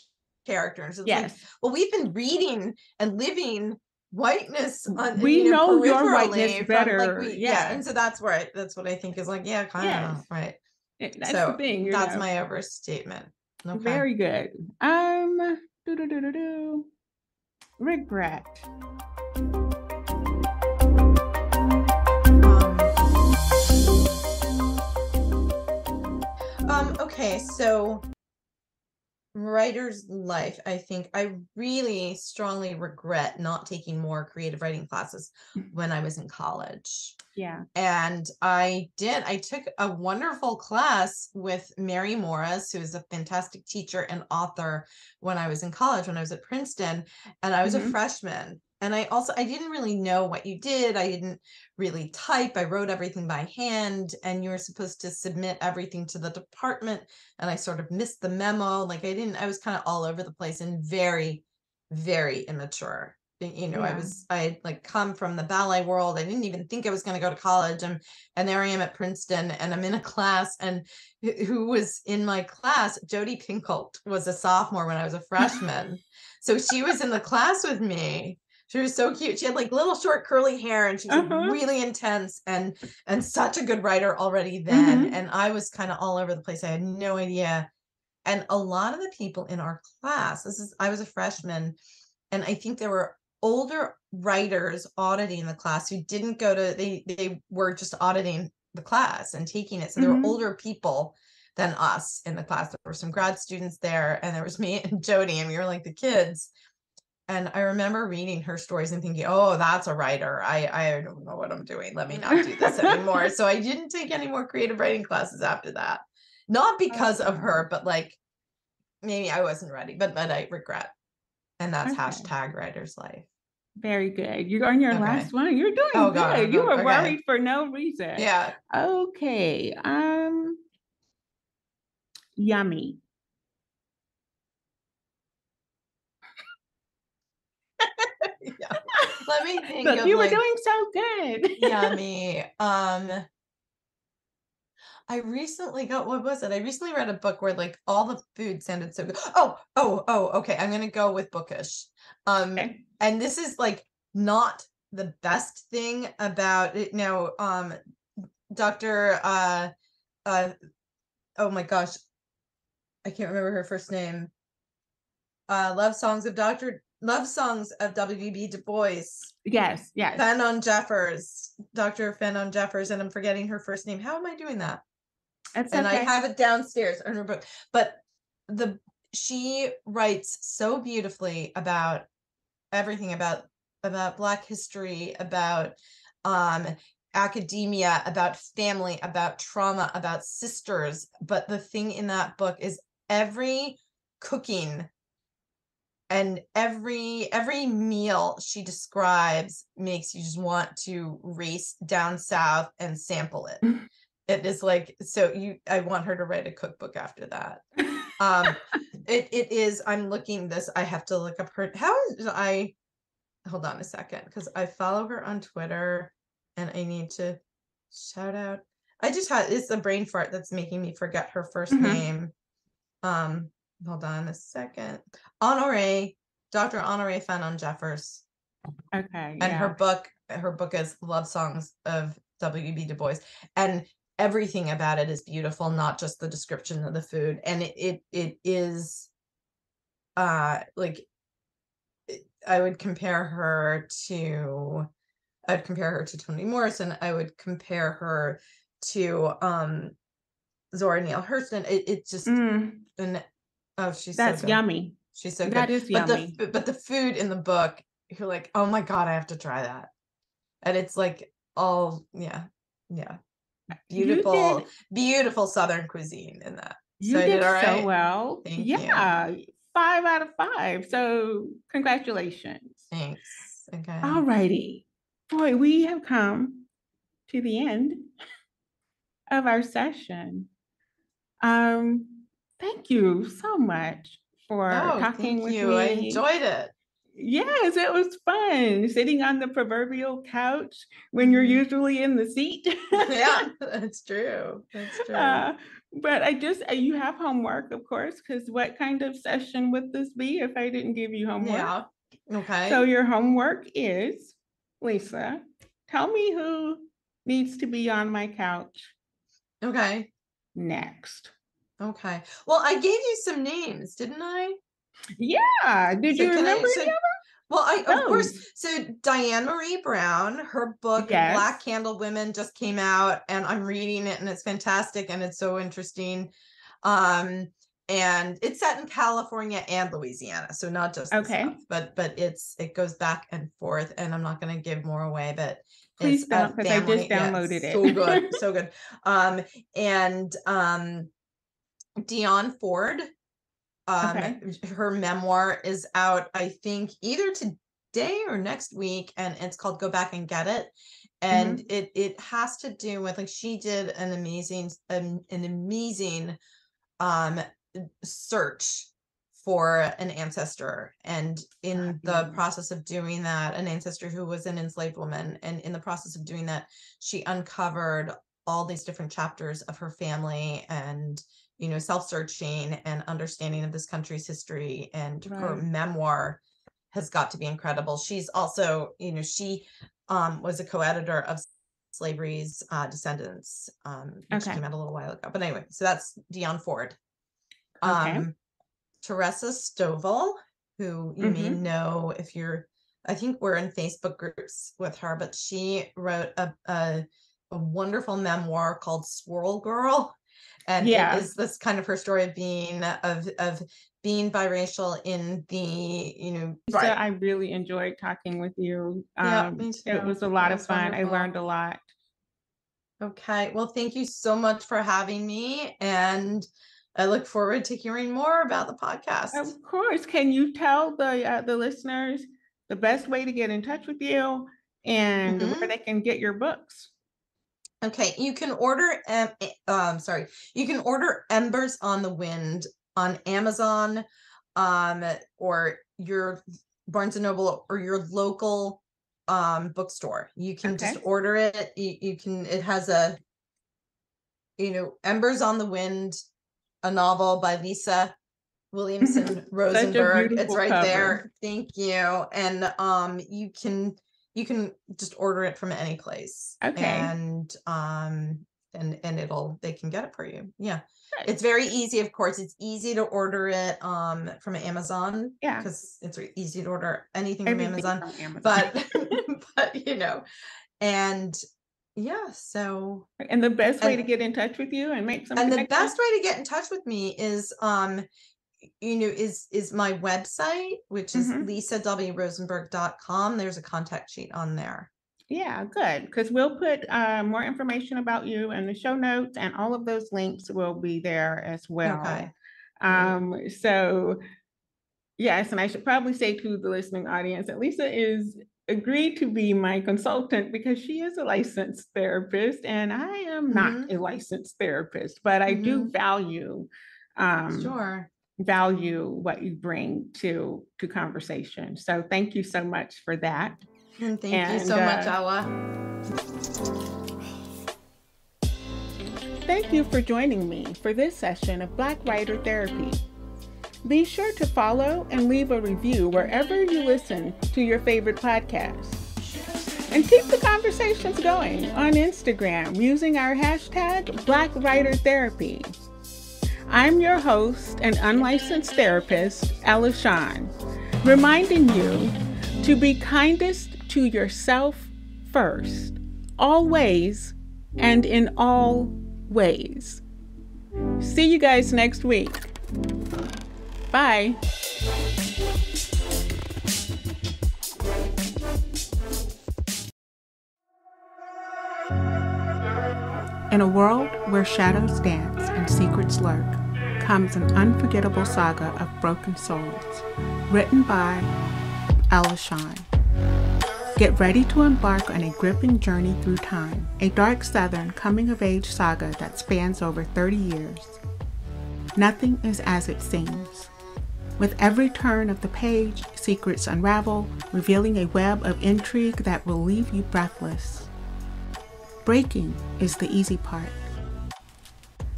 B: characters? It's like, well, we've been reading and living whiteness on,
A: we know your whiteness
B: from,
A: better.
B: Like and so that's what I think is like, kind of right.
A: That's
B: so
A: the thing.
B: That's my overstatement. Okay.
A: Very good. Regret.
B: Okay, so writer's life, I think I really strongly regret not taking more creative writing classes when I was in college.
A: Yeah.
B: And I took a wonderful class with Mary Morris, who is a fantastic teacher and author, when I was in college, when I was at Princeton, and I was a freshman. And I didn't really know what you did. I didn't really type. I wrote everything by hand, and you were supposed to submit everything to the department. And I sort of missed the memo. Like I was kind of all over the place and very, very immature. You know,
A: Yeah.
B: I had like come from the ballet world. I didn't even think I was going to go to college. And there I am at Princeton, and I'm in a class, and who was in my class, Jodi Pinkholt was a sophomore when I was a freshman. So she was in the class with me. She was so cute. She had like little short curly hair, and she was like really intense and such a good writer already then. And I was kind of all over the place. I had no idea. And a lot of the people in our class, I was a freshman, and I think there were older writers auditing the class who didn't go to, they were just auditing the class and taking it. So there were older people than us in the class. There were some grad students there, and there was me and Jodi, and we were like the kids. And I remember reading her stories and thinking, oh, that's a writer. I don't know what I'm doing. Let me not do this anymore. So I didn't take any more creative writing classes after that. Not because of her, but like maybe I wasn't ready, but I regret. And that's hashtag writer's life.
A: Very good. You're on your last one. You're doing good.
B: God,
A: you were worried for no reason.
B: Yeah.
A: Okay. Yummy.
B: Yeah. Let me think.
A: Look, you were doing so good.
B: Yummy. I recently got, what was it? I recently read a book where like all the food sounded so good. Okay. I'm gonna go with bookish. And this is like not the best thing about it. Now, Dr. Oh my gosh, I can't remember her first name. Love Songs of W.B. Du Bois.
A: Yes.
B: Fanon Jeffers, Dr. Fanon Jeffers, and I'm forgetting her first name. How am I doing that?
A: That's
B: and
A: okay.
B: I have it downstairs in her book. But she writes so beautifully about everything, about Black history, about academia, about family, about trauma, about sisters. But the thing in that book is every cooking and every meal she describes makes you just want to race down south and sample it. It is like, I want her to write a cookbook after that. It is, I'm looking this, I have to look up her, hold on a second, because I follow her on Twitter and I need to shout out. It's a brain fart that's making me forget her first name. Hold on a second. Dr. Honoré Fanon Jeffers.
A: Okay.
B: And her book is Love Songs of W.B. Du Bois. And everything about it is beautiful, not just the description of the food. And it is like, I would compare her to Toni Morrison. I would compare her to Zora Neale Hurston. It just she's
A: that's
B: so good.
A: yummy.
B: She's so good.
A: That is yummy.
B: But the food in the book, you're like, oh my God, I have to try that. And it's like all beautiful Southern cuisine in that.
A: You did
B: all right.
A: So well.
B: Thank you.
A: 5 out of 5. So congratulations.
B: Thanks. Okay.
A: All righty. Boy, we have come to the end of our session. Thank you so much for talking with me.
B: I enjoyed it.
A: Yes, it was fun sitting on the proverbial couch when you're usually in the seat.
B: Yeah, that's true.
A: But you have homework, of course, because what kind of session would this be if I didn't give you homework?
B: Yeah. Okay.
A: So your homework is, Lisa, tell me who needs to be on my couch. Okay. Next.
B: Okay. Well, I gave you some names, didn't I?
A: Yeah. Did you remember any of them?
B: Well, of course. So Diane Marie Brown, her book Black Candle Women just came out, and I'm reading it, and it's fantastic, and it's so interesting. And it's set in California and Louisiana, so not just the South, but it goes back and forth. And I'm not going to give more away, but
A: please don't, because I just downloaded it.
B: So good, so good. And Dionne Ford. Her memoir is out, I think, either day or next week, and it's called Go Back and Get It. And it has to do with, like, she did an amazing search for an ancestor, and in the process of doing that, an ancestor who was an enslaved woman, and in the process of doing that, she uncovered all these different chapters of her family, and self-searching and understanding of this country's history, and her memoir has got to be incredible. She's also, she was a co-editor of Slavery's Descendants, which came out a little while ago. But anyway, so that's Dion Ford. Teresa Stovall, who you may know if you're, I think we're in Facebook groups with her, but she wrote a wonderful memoir called Swirl Girl. And it is this kind of her story of being biracial in the,
A: So I really enjoyed talking with you.
B: Me too.
A: It was a lot of fun.
B: Wonderful.
A: I learned a lot.
B: Okay. Well, thank you so much for having me. And I look forward to hearing more about the podcast.
A: Of course. Can you tell the listeners the best way to get in touch with you and where they can get your books?
B: Okay, you can order you can order Embers on the Wind on Amazon, or your Barnes and Noble or your local bookstore. You can just order it. You can, it has a, Embers on the Wind, a novel by Lisa Williamson Rosenberg. It's right
A: cover.
B: there. Thank you. And you can just order it from any place. And they can get it for you. Yeah. Good. It's very easy. Of course, it's easy to order it from Amazon. Yeah. Because it's easy to order anything from Amazon. But and yeah, so.
A: And the best way to get in touch with you and make some
B: the best way to get in touch with me is is my website, which is lisawrosenberg.com. There's a contact sheet on there.
A: Yeah, good. Because we'll put more information about you in the show notes, and all of those links will be there as well. Okay. So yes, and I should probably say to the listening audience that Lisa is agreed to be my consultant because she is a licensed therapist and I am not a licensed therapist, but I do value what you bring to conversation. So thank you so much for that.
B: And thank you so much, Ella.
A: Thank you for joining me for this session of Black Writer Therapy. Be sure to follow and leave a review wherever you listen to your favorite podcast. And keep the conversations going on Instagram using our hashtag Black Writer Therapy. I'm your host and unlicensed therapist, Ella Shawn, reminding you to be kindest to yourself first, always and in all ways. See you guys next week. Bye. In a world where shadows dance and secrets lurk, comes an unforgettable saga of broken souls, written by Ella Shawn. Get ready to embark on a gripping journey through time, a dark Southern coming-of-age saga that spans over 30 years. Nothing is as it seems. With every turn of the page, secrets unravel, revealing a web of intrigue that will leave you breathless. Breaking is the easy part.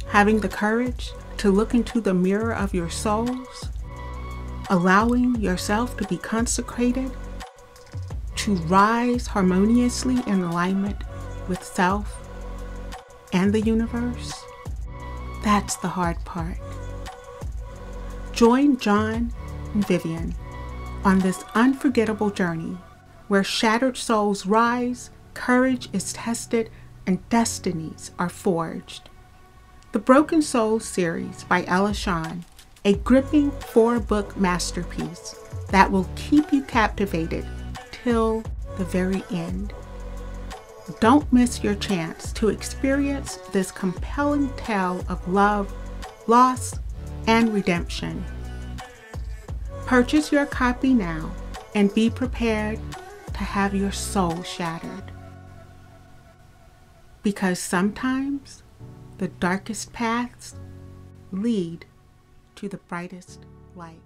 A: Having the courage to look into the mirror of your souls, allowing yourself to be consecrated, to rise harmoniously in alignment with self and the universe, that's the hard part. Join John and Vivian on this unforgettable journey where shattered souls rise, courage is tested, and destinies are forged. The Broken Souls series by Ella Shawn, a gripping 4-book masterpiece that will keep you captivated till the very end. Don't miss your chance to experience this compelling tale of love, loss, and redemption. Purchase your copy now and be prepared to have your soul shattered. Because sometimes the darkest paths lead to the brightest light.